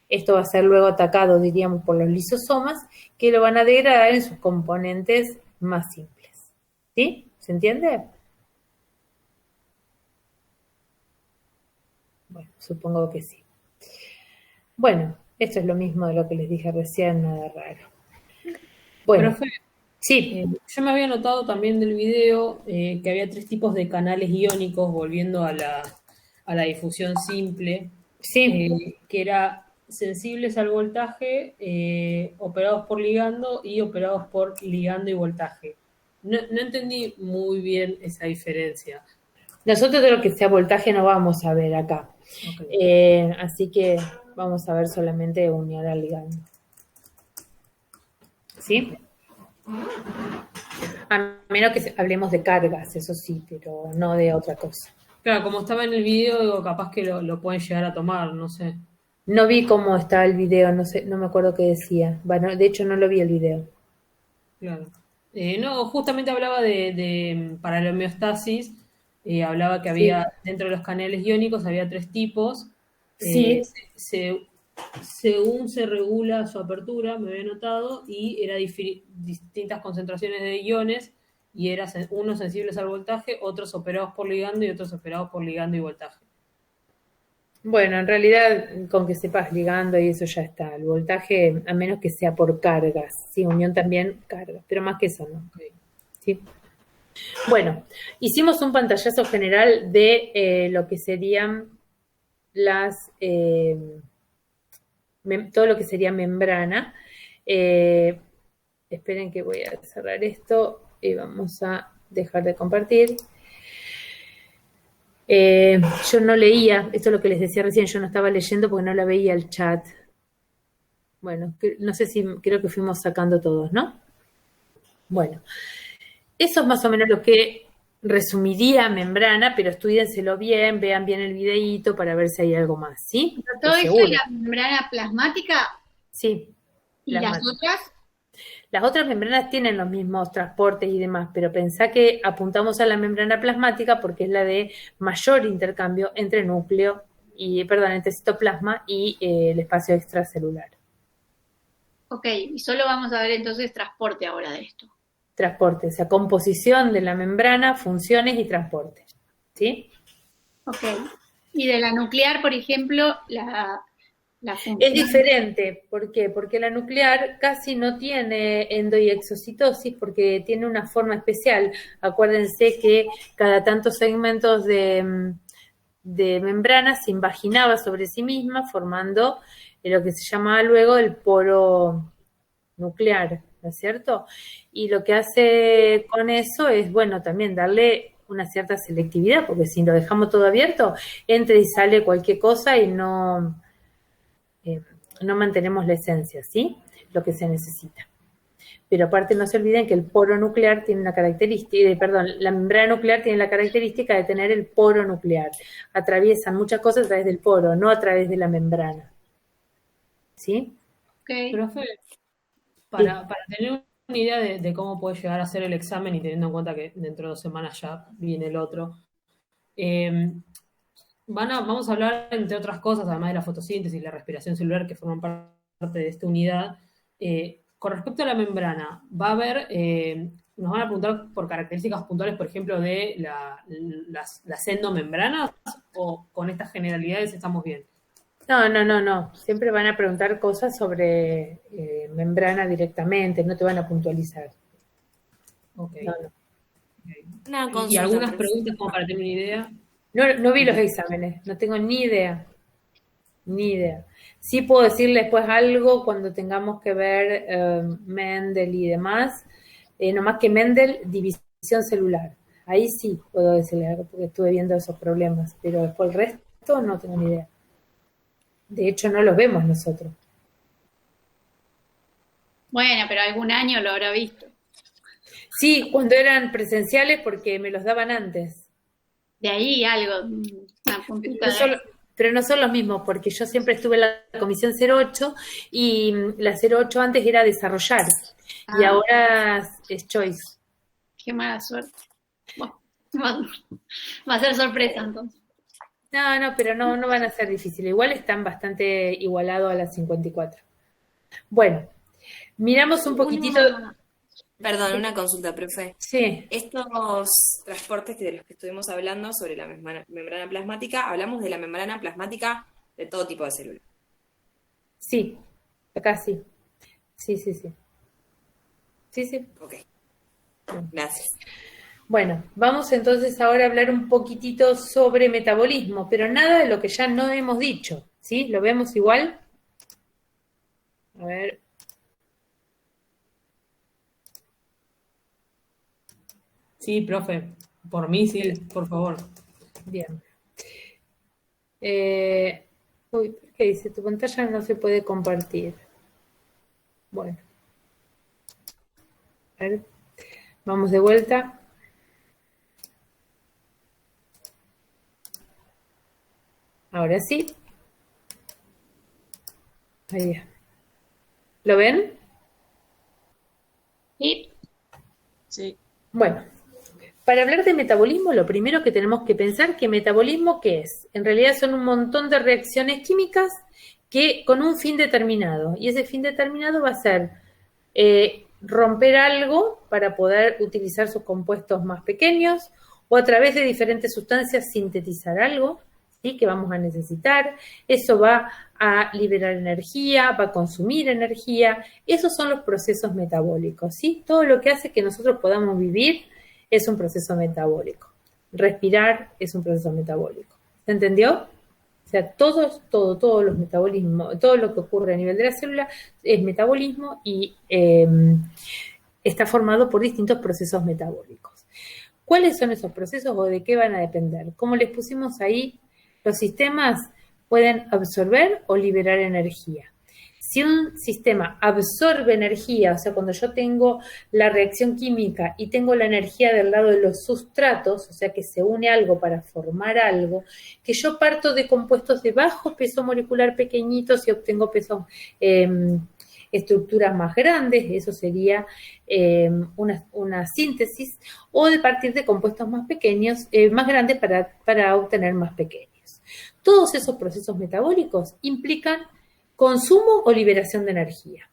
Esto va a ser luego atacado, diríamos, por los lisosomas, que lo van a degradar en sus componentes más simples. ¿Sí? ¿Se entiende? Bueno, supongo que sí. Bueno, esto es lo mismo de lo que les dije recién, nada raro. Bueno, Profe, sí, yo me había notado también del video que había 3 tipos de canales iónicos, volviendo a la difusión simple, sí. que era sensibles al voltaje, operados por ligando y operados por ligando y voltaje. No entendí muy bien esa diferencia. Nosotros de lo que sea voltaje no vamos a ver acá. Okay. Así que vamos a ver solamente unidad al ligando. ¿Sí? A menos que hablemos de cargas, eso sí, pero no de otra cosa. Claro, como estaba en el video, digo, capaz que lo pueden llegar a tomar, no sé. No vi cómo estaba el video, no sé, no me acuerdo qué decía. Bueno, de hecho no lo vi el video. Claro. No, justamente hablaba para la homeostasis, hablaba que había, dentro de los canales iónicos había 3 tipos. Sí. Según se regula su apertura, me había notado, y era distintas concentraciones de iones, y eran unos sensibles al voltaje, otros operados por ligando y otros operados por ligando y voltaje. Bueno, en realidad, con que sepas ligando y eso ya está. El voltaje, a menos que sea por cargas. Sí, unión también cargas, pero más que eso no. Okay. ¿Sí? Bueno, hicimos un pantallazo general de lo que serían todo lo que sería membrana. Esperen que voy a cerrar esto y vamos a dejar de compartir. Yo no leía, esto es lo que les decía recién, yo no estaba leyendo porque no la veía el chat. Bueno, no sé si, creo que fuimos sacando todos, ¿no? Bueno, eso es más o menos lo que resumiría membrana, pero estudienselo bien, vean bien el videíto para ver si hay algo más, ¿sí? Pero todo esto es la membrana plasmática. Sí. ¿Y las otras? Las otras membranas tienen los mismos transportes y demás, pero pensá que apuntamos a la membrana plasmática porque es la de mayor intercambio entre entre citoplasma y el espacio extracelular. Ok, y solo vamos a ver entonces transporte ahora de esto. Transporte, o sea, composición de la membrana, funciones y transporte. ¿Sí? Ok. Y de la nuclear, por ejemplo, la función. Es diferente. ¿Por qué? Porque la nuclear casi no tiene endo y exocitosis porque tiene una forma especial. Acuérdense que cada tantos segmentos de membrana se invaginaba sobre sí misma formando lo que se llamaba luego el poro nuclear, ¿no es cierto? Y lo que hace con eso es, bueno, también darle una cierta selectividad, porque si lo dejamos todo abierto, entra y sale cualquier cosa y no mantenemos la esencia, ¿sí? Lo que se necesita. Pero aparte no se olviden que el poro nuclear tiene una característica, la membrana nuclear tiene la característica de tener el poro nuclear. Atraviesan muchas cosas a través del poro, no a través de la membrana. ¿Sí? Ok. Profe, para tener una idea de cómo puede llegar a ser el examen y teniendo en cuenta que dentro de 2 semanas ya viene el otro, vamos a hablar, entre otras cosas, además de la fotosíntesis y la respiración celular que forman parte de esta unidad. Con respecto a la membrana, va a haber, nos van a preguntar por características puntuales, por ejemplo, de las endomembranas, o con estas generalidades estamos bien. No. Siempre van a preguntar cosas sobre membrana directamente, no te van a puntualizar. Ok. No. Okay. ¿Y algunas preguntas como para tener una idea? No vi los exámenes, no tengo ni idea. Sí puedo decirles después algo cuando tengamos que ver Mendel y demás, nomás que Mendel, división celular. Ahí sí puedo decirles algo porque estuve viendo esos problemas, pero después el resto no tengo ni idea. De hecho, no los vemos nosotros. Bueno, pero algún año lo habrá visto. Sí, cuando eran presenciales porque me los daban antes. De ahí algo, una puntita. Pero no son los mismos, porque yo siempre estuve en la comisión 08 y la 08 antes era desarrollar y ahora es choice. Qué mala suerte. Bueno, va a ser sorpresa entonces. No, pero no van a ser difíciles. Igual están bastante igualados a las 54. Bueno, miramos un poquitito. Perdón, una consulta, profe. Sí. Estos transportes de los que estuvimos hablando sobre la membrana plasmática, hablamos de la membrana plasmática de todo tipo de células. Sí, acá sí. Sí. Sí. Ok. Gracias. Bueno, vamos entonces ahora a hablar un poquitito sobre metabolismo, pero nada de lo que ya no hemos dicho, ¿sí? ¿Lo vemos igual? A ver. Sí, profe, por mí sí, por favor. Bien. ¿Qué dice? Tu pantalla no se puede compartir. Bueno. A ver. Vamos de vuelta. Ahora sí. Ahí ya. ¿Lo ven? Sí. Sí. Bueno, para hablar de metabolismo, lo primero que tenemos que pensar que metabolismo, ¿qué es? En realidad son un montón de reacciones químicas que con un fin determinado. Y ese fin determinado va a ser romper algo para poder utilizar sus compuestos más pequeños o a través de diferentes sustancias sintetizar algo, ¿sí? Que vamos a necesitar. Eso va a liberar energía, va a consumir energía. Esos son los procesos metabólicos, ¿sí? Todo lo que hace que nosotros podamos vivir es un proceso metabólico. Respirar es un proceso metabólico. ¿Se entendió? O sea, todos los metabolismos, todo lo que ocurre a nivel de la célula es metabolismo y está formado por distintos procesos metabólicos. ¿Cuáles son esos procesos o de qué van a depender? Como les pusimos ahí, los sistemas pueden absorber o liberar energía. Si un sistema absorbe energía, o sea, cuando yo tengo la reacción química y tengo la energía del lado de los sustratos, o sea, que se une algo para formar algo, que yo parto de compuestos de bajo peso molecular pequeñitos y obtengo estructuras más grandes, eso sería una síntesis, o de partir de compuestos más pequeños, más grandes para obtener más pequeños. Todos esos procesos metabólicos implican consumo o liberación de energía.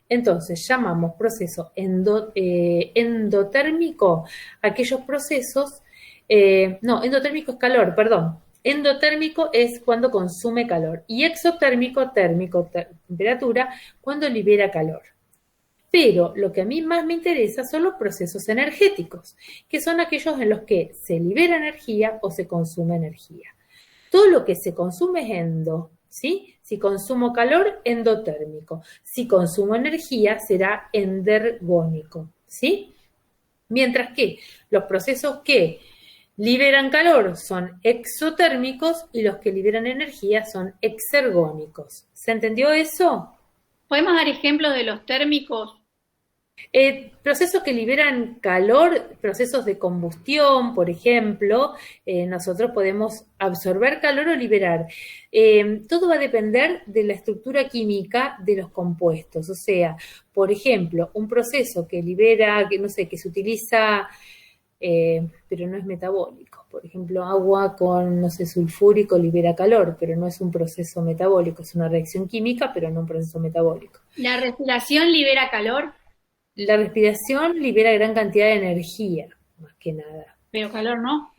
Entonces, llamamos proceso endotérmico aquellos procesos, endotérmico es calor, perdón. Endotérmico es cuando consume calor y exotérmico, temperatura, cuando libera calor. Pero lo que a mí más me interesa son los procesos energéticos, que son aquellos en los que se libera energía o se consume energía. Todo lo que se consume es endo, ¿sí? Si consumo calor, endotérmico. Si consumo energía, será endergónico, ¿sí? Mientras que los procesos que liberan calor son exotérmicos y los que liberan energía son exergónicos. ¿Se entendió eso? ¿Podemos dar ejemplos de los térmicos? Procesos que liberan calor, procesos de combustión, por ejemplo, nosotros podemos absorber calor o liberar. Todo va a depender de la estructura química de los compuestos. O sea, por ejemplo, un proceso que libera, que se utiliza, pero no es metabólico. Por ejemplo, agua con, sulfúrico libera calor, pero no es un proceso metabólico, es una reacción química, pero no un proceso metabólico. ¿La respiración libera calor? La respiración libera gran cantidad de energía, más que nada. ¿Pero calor no?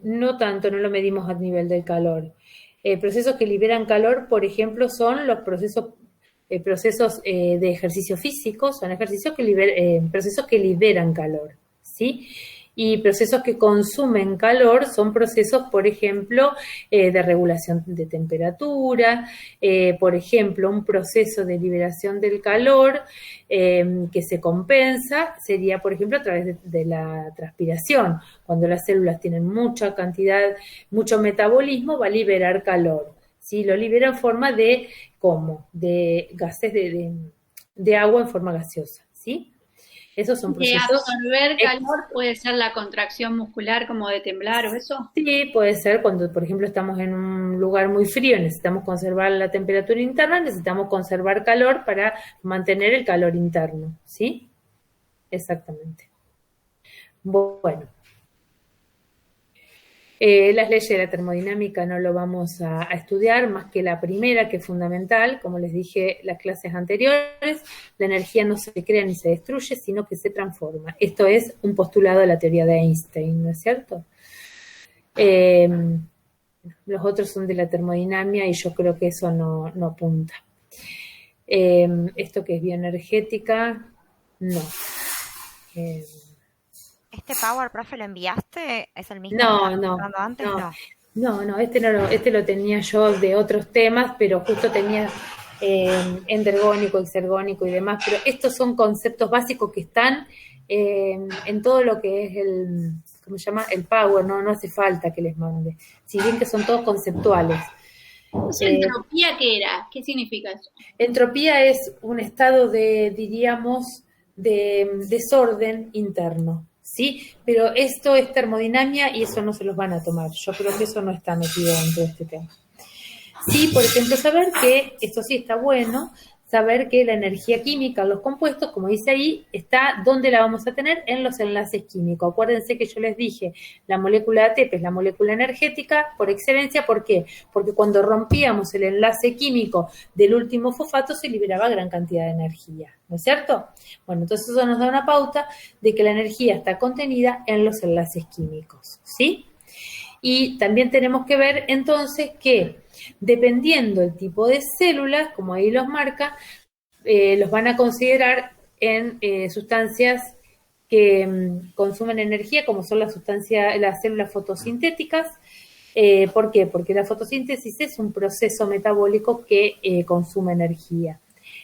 No tanto, no lo medimos a nivel del calor. Procesos que liberan calor, por ejemplo, son los procesos de ejercicio físico, son procesos que liberan calor, ¿sí? Y procesos que consumen calor son procesos, por ejemplo, de regulación de temperatura, por ejemplo, un proceso de liberación del calor que se compensa sería, por ejemplo, a través de la transpiración. Cuando las células tienen mucha cantidad, mucho metabolismo, va a liberar calor, ¿sí? Lo libera en forma de, ¿cómo? De gases de agua en forma gaseosa, ¿sí? Esos son procesos. ¿De absorber calor puede ser la contracción muscular como de temblar o eso? Sí, puede ser cuando, por ejemplo, estamos en un lugar muy frío, necesitamos conservar la temperatura interna, necesitamos conservar calor para mantener el calor interno, ¿sí? Exactamente. Bueno, las leyes de la termodinámica no lo vamos a estudiar, más que la primera, que es fundamental, como les dije las clases anteriores, la energía no se crea ni se destruye, sino que se transforma. Esto es un postulado de la teoría de Einstein, ¿no es cierto? Los otros son de la termodinámica y yo creo que eso no apunta. Esto que es bioenergética, no. ¿Este Power, profe, lo enviaste? ¿Es el mismo No, que no, estaba antes? no, este lo tenía yo de otros temas, pero justo tenía endergónico, exergónico y demás, pero estos son conceptos básicos que están en todo lo que es el, ¿cómo se llama? El Power, no hace falta que les mande, si bien que son todos conceptuales. ¿Entropía qué era? ¿Qué significa eso? Entropía es un estado de, diríamos, de desorden interno, ¿sí? Pero esto es termodinámica y eso no se los van a tomar. Yo creo que eso no está metido dentro de este tema. Sí, por ejemplo, saber que, esto sí está bueno, saber que la energía química, los compuestos, como dice ahí, está, ¿dónde la vamos a tener? En los enlaces químicos. Acuérdense que yo les dije, la molécula de ATP es la molécula energética por excelencia. ¿Por qué? Porque cuando rompíamos el enlace químico del último fosfato se liberaba gran cantidad de energía, ¿no es cierto? Bueno, entonces eso nos da una pauta de que la energía está contenida en los enlaces químicos, ¿sí? Y también tenemos que ver entonces que dependiendo del tipo de células, como ahí los marca, los van a considerar en sustancias que consumen energía, como son las células fotosintéticas. ¿Por qué? Porque la fotosíntesis es un proceso metabólico que consume energía.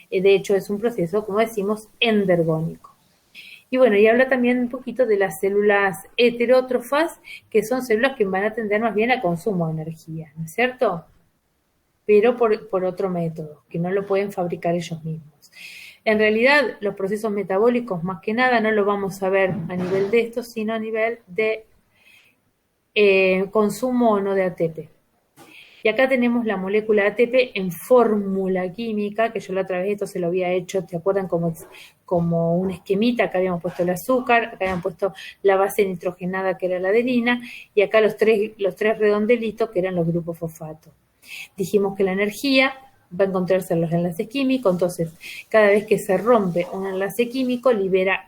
De hecho, es un proceso, como decimos, endergónico. Y bueno, y habla también un poquito de las células heterótrofas, que son células que van a tender más bien a consumo de energía, ¿no es cierto? Pero por otro método, que no lo pueden fabricar ellos mismos. En realidad, los procesos metabólicos, más que nada, no lo vamos a ver a nivel de esto, sino a nivel de consumo o no de ATP. Y acá tenemos la molécula de ATP en fórmula química, que yo la otra vez esto se lo había hecho, ¿te acuerdan? Como un esquemita, acá habíamos puesto el azúcar, acá habíamos puesto la base nitrogenada, que era la adenina, y acá los tres redondelitos, que eran los grupos fosfato. Dijimos que la energía va a encontrarse en los enlaces químicos, entonces cada vez que se rompe un enlace químico libera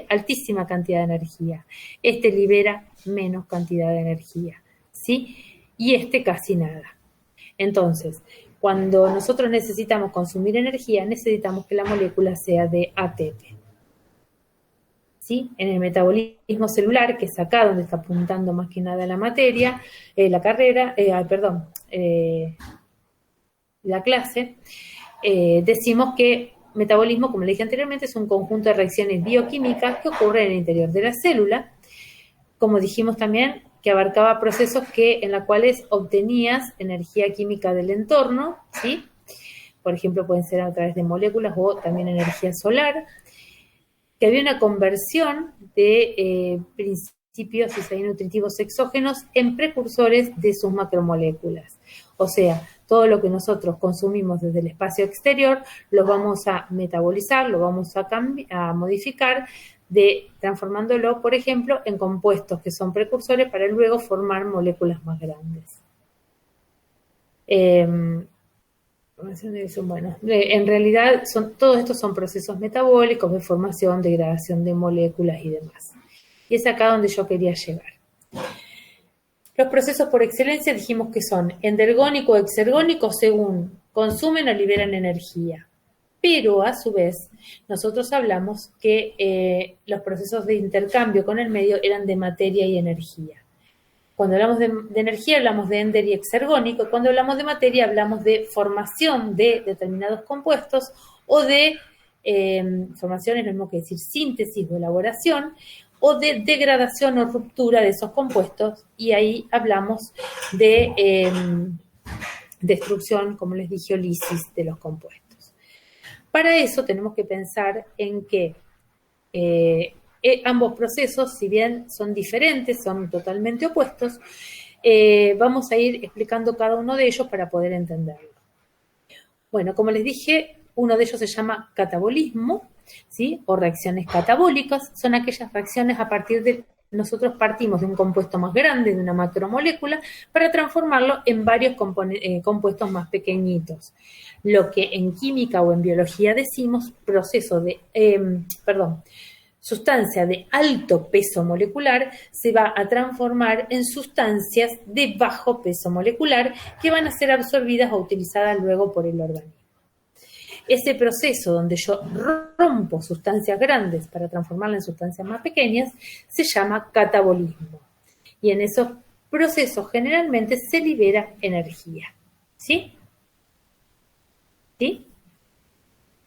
altísima cantidad de energía, libera menos cantidad de energía, ¿sí? Y casi nada. Entonces, cuando nosotros necesitamos consumir energía, necesitamos que la molécula sea de ATP. ¿Sí? En el metabolismo celular, que es acá donde está apuntando más que nada la materia, la clase, decimos que metabolismo, como le dije anteriormente, es un conjunto de reacciones bioquímicas que ocurren en el interior de la célula. Como dijimos también, que abarcaba procesos en los cuales obtenías energía química del entorno, ¿sí? Por ejemplo, pueden ser a través de moléculas o también energía solar, que había una conversión de principios nutritivos exógenos en precursores de sus macromoléculas. O sea, todo lo que nosotros consumimos desde el espacio exterior lo vamos a metabolizar, lo vamos a modificar, transformándolo, por ejemplo, en compuestos que son precursores para luego formar moléculas más grandes. Bueno, en realidad todos estos son procesos metabólicos de formación, degradación de moléculas y demás. Y es acá donde yo quería llegar. Los procesos por excelencia dijimos que son endergónicos o exergónicos según consumen o liberan energía. Pero a su vez nosotros hablamos que los procesos de intercambio con el medio eran de materia y energía. Cuando hablamos de energía hablamos de ender y exergónico, cuando hablamos de materia hablamos de formación de determinados compuestos o de formación es lo mismo que decir síntesis o elaboración, o de degradación o ruptura de esos compuestos, y ahí hablamos de destrucción, como les dije, o lisis de los compuestos. Para eso tenemos que pensar en que ambos procesos, si bien son diferentes, son totalmente opuestos, vamos a ir explicando cada uno de ellos para poder entenderlo. Bueno, como les dije, uno de ellos se llama catabolismo, ¿sí? O reacciones catabólicas son aquellas reacciones a partir de nosotros partimos de un compuesto más grande, de una macromolécula, para transformarlo en varios compuestos más pequeñitos. Lo que en química o en biología decimos sustancia de alto peso molecular se va a transformar en sustancias de bajo peso molecular que van a ser absorbidas o utilizadas luego por el organismo. Ese proceso donde yo rompo sustancias grandes para transformarlas en sustancias más pequeñas se llama catabolismo. Y en esos procesos generalmente se libera energía. ¿Sí? ¿Sí?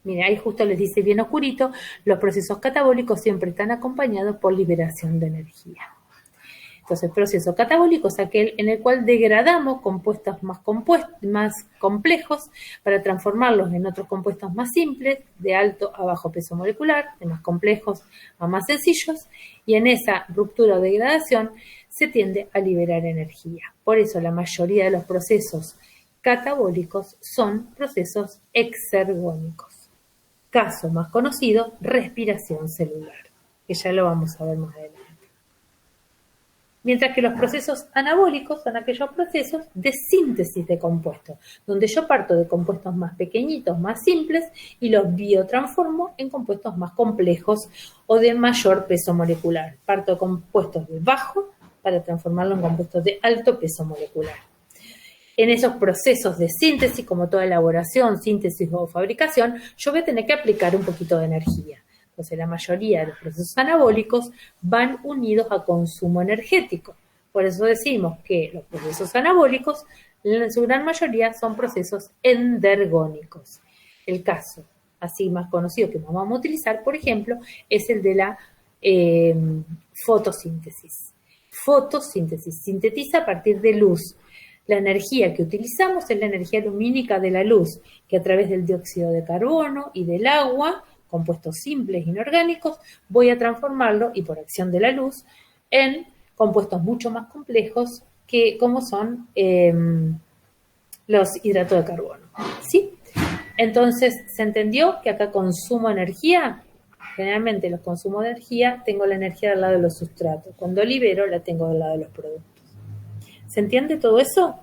Mira, ahí justo les dice bien oscurito, los procesos catabólicos siempre están acompañados por liberación de energía. Entonces, el proceso catabólico es aquel en el cual degradamos compuestos más complejos para transformarlos en otros compuestos más simples, de alto a bajo peso molecular, de más complejos a más sencillos, y en esa ruptura o degradación se tiende a liberar energía. Por eso la mayoría de los procesos catabólicos son procesos exergónicos. Caso más conocido, respiración celular, que ya lo vamos a ver más adelante. Mientras que los procesos anabólicos son aquellos procesos de síntesis de compuestos, donde yo parto de compuestos más pequeñitos, más simples, y los biotransformo en compuestos más complejos o de mayor peso molecular. Parto de compuestos de bajo para transformarlos en compuestos de alto peso molecular. En esos procesos de síntesis, como toda elaboración, síntesis o fabricación, yo voy a tener que aplicar un poquito de energía. Entonces, la mayoría de los procesos anabólicos van unidos a consumo energético. Por eso decimos que los procesos anabólicos, en su gran mayoría, son procesos endergónicos. El caso así más conocido que vamos a utilizar, por ejemplo, es el de la fotosíntesis. Fotosíntesis sintetiza a partir de luz. La energía que utilizamos es la energía lumínica de la luz, que a través del dióxido de carbono y del agua, compuestos simples inorgánicos, voy a transformarlo, y por acción de la luz, en compuestos mucho más complejos que como son los hidratos de carbono. ¿Sí? Entonces, ¿se entendió que acá consumo energía? Generalmente los consumos de energía tengo la energía del lado de los sustratos. Cuando libero, la tengo del lado de los productos. ¿Se entiende todo eso?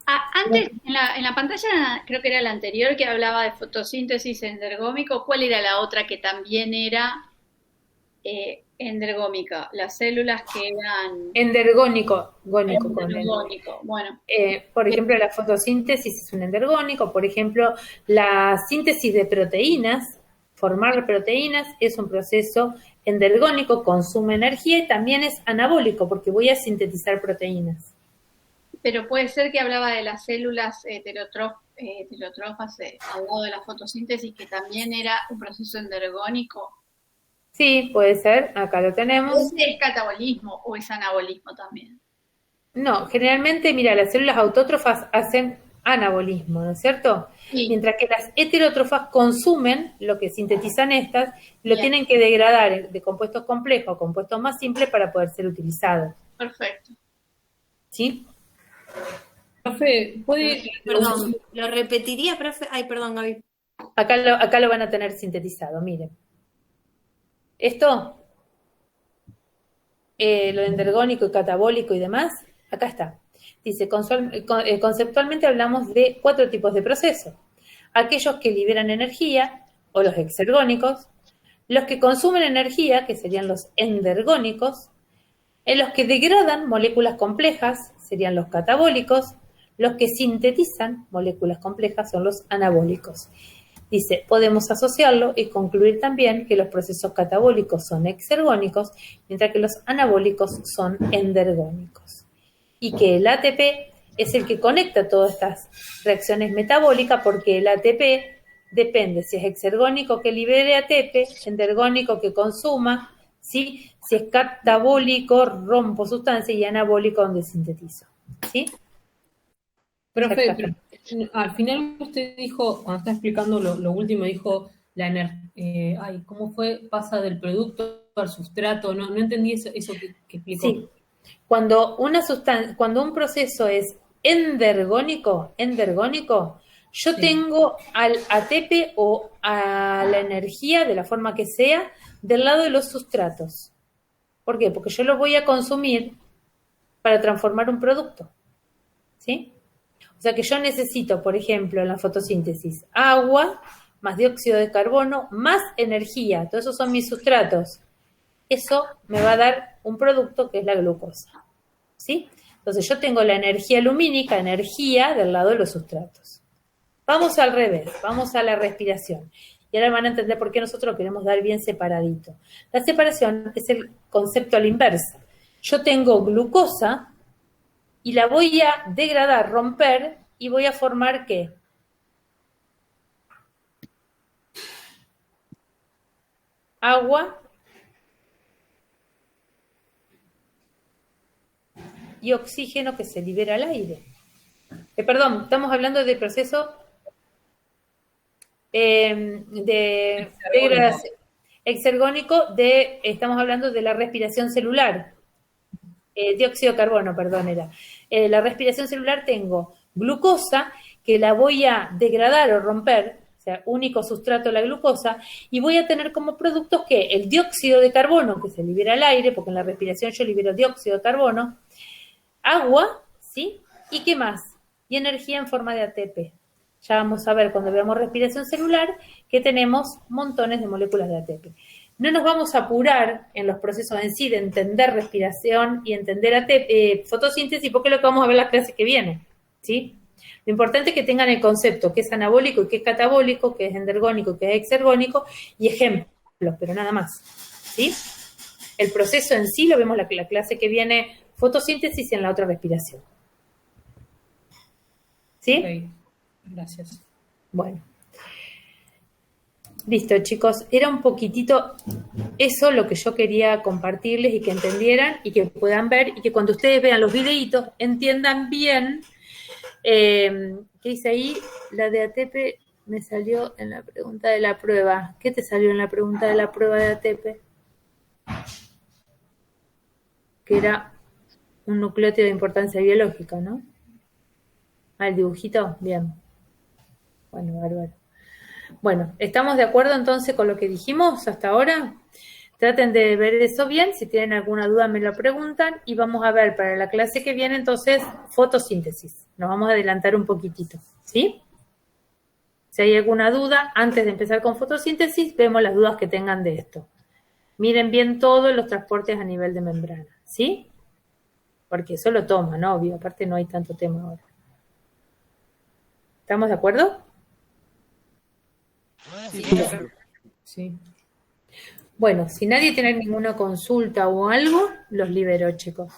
Antes, en la pantalla, creo que era la anterior, que hablaba de fotosíntesis endergómico. ¿Cuál era la otra que también era endergómica? Las células que eran... Endergónico. Bueno. Por ejemplo, la fotosíntesis es un endergónico. Por ejemplo, la síntesis de proteínas, formar proteínas, es un proceso endergónico, consume energía y también es anabólico porque voy a sintetizar proteínas. Pero puede ser que hablaba de las células heterótrofas al lado de la fotosíntesis, que también era un proceso endergónico. Sí, puede ser, acá lo tenemos. ¿Es catabolismo o es anabolismo también? No, generalmente, mira, las células autótrofas hacen anabolismo, ¿no es cierto? Sí. Mientras que las heterótrofas consumen lo que sintetizan estas, lo tienen que degradar de compuestos complejos a compuestos más simples para poder ser utilizados. Perfecto. ¿Sí? Profe, perdón, ¿lo repetiría, profe? Ay, perdón, Gaby. Acá lo van a tener sintetizado, miren. Esto, lo endergónico y catabólico y demás, acá está. Dice, conceptualmente hablamos de 4 tipos de procesos. Aquellos que liberan energía, o los exergónicos, los que consumen energía, que serían los endergónicos, en los que degradan moléculas complejas, serían los catabólicos, los que sintetizan moléculas complejas son los anabólicos. Dice, podemos asociarlo y concluir también que los procesos catabólicos son exergónicos, mientras que los anabólicos son endergónicos. Y que el ATP es el que conecta todas estas reacciones metabólicas, porque el ATP depende si es exergónico que libere ATP, endergónico que consuma, ¿sí? Si es catabólico, rompo sustancia, y anabólico donde sintetizo. ¿Sí? Profe, al final usted dijo, cuando está explicando lo último, dijo la energía, ¿cómo fue? Pasa del producto al sustrato, no entendí eso que explicó. Sí. Cuando un proceso es endergónico, yo tengo al ATP o a la energía, de la forma que sea, del lado de los sustratos. ¿Por qué? Porque yo lo voy a consumir para transformar un producto. ¿Sí? O sea que yo necesito, por ejemplo, en la fotosíntesis, agua, más dióxido de carbono, más energía. Todos esos son mis sustratos. Eso me va a dar un producto que es la glucosa. ¿Sí? Entonces yo tengo la energía lumínica, energía del lado de los sustratos. Vamos al revés, vamos a la respiración. Y ahora van a entender por qué nosotros lo queremos dar bien separadito. La separación es el concepto a la inversa. Yo tengo glucosa y la voy a degradar, romper, y voy a formar ¿qué? Agua y oxígeno que se libera al aire. Perdón, estamos hablando del proceso de degradación exergónico, estamos hablando de la respiración celular. Dióxido de carbono, perdón, era. La respiración celular tengo glucosa, que la voy a degradar o romper, o sea, único sustrato la glucosa, y voy a tener como productos que el dióxido de carbono, que se libera al aire, porque en la respiración yo libero dióxido de carbono, agua, ¿sí? ¿Y qué más? Y energía en forma de ATP. Ya vamos a ver cuando veamos respiración celular que tenemos montones de moléculas de ATP. No nos vamos a apurar en los procesos en sí de entender respiración y entender ATP, fotosíntesis, porque es lo que vamos a ver en las clases que vienen, ¿sí? Lo importante es que tengan el concepto, que es anabólico y que es catabólico, que es endergónico y que es exergónico, y ejemplos, pero nada más, ¿sí? El proceso en sí lo vemos en la clase que viene, fotosíntesis, y en la otra respiración. ¿Sí? Okay. Gracias. Bueno. Listo, chicos. Era un poquitito eso lo que yo quería compartirles y que entendieran y que puedan ver y que cuando ustedes vean los videitos entiendan bien. ¿Qué dice ahí? La de ATP me salió en la pregunta de la prueba. ¿Qué te salió en la pregunta de la prueba de ATP? Que era un nucleótido de importancia biológica, ¿no? Ah, el dibujito, bien. Bueno, bárbaro. Bueno, ¿estamos de acuerdo entonces con lo que dijimos hasta ahora? Traten de ver eso bien, si tienen alguna duda me lo preguntan y vamos a ver para la clase que viene entonces fotosíntesis. Nos vamos a adelantar un poquitito, ¿sí? Si hay alguna duda, antes de empezar con fotosíntesis, vemos las dudas que tengan de esto. Miren bien todos los transportes a nivel de membrana, ¿sí? Porque eso lo toma, ¿no? Obvio, aparte no hay tanto tema ahora. ¿Estamos de acuerdo? Sí. Bueno, si nadie tiene ninguna consulta o algo, los libero, chicos.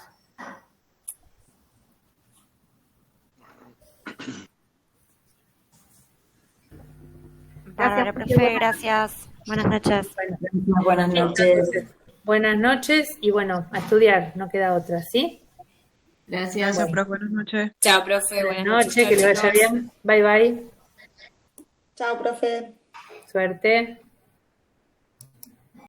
Bárbara, profe, gracias. Buenas noches. Buenas noches. Buenas noches y bueno, a estudiar, no queda otra, ¿sí? Gracias, bueno. profe. Buenas noches. Chao, profe. Buenas noches, que le vaya bien. Bye, bye. Chao, profe. Suerte.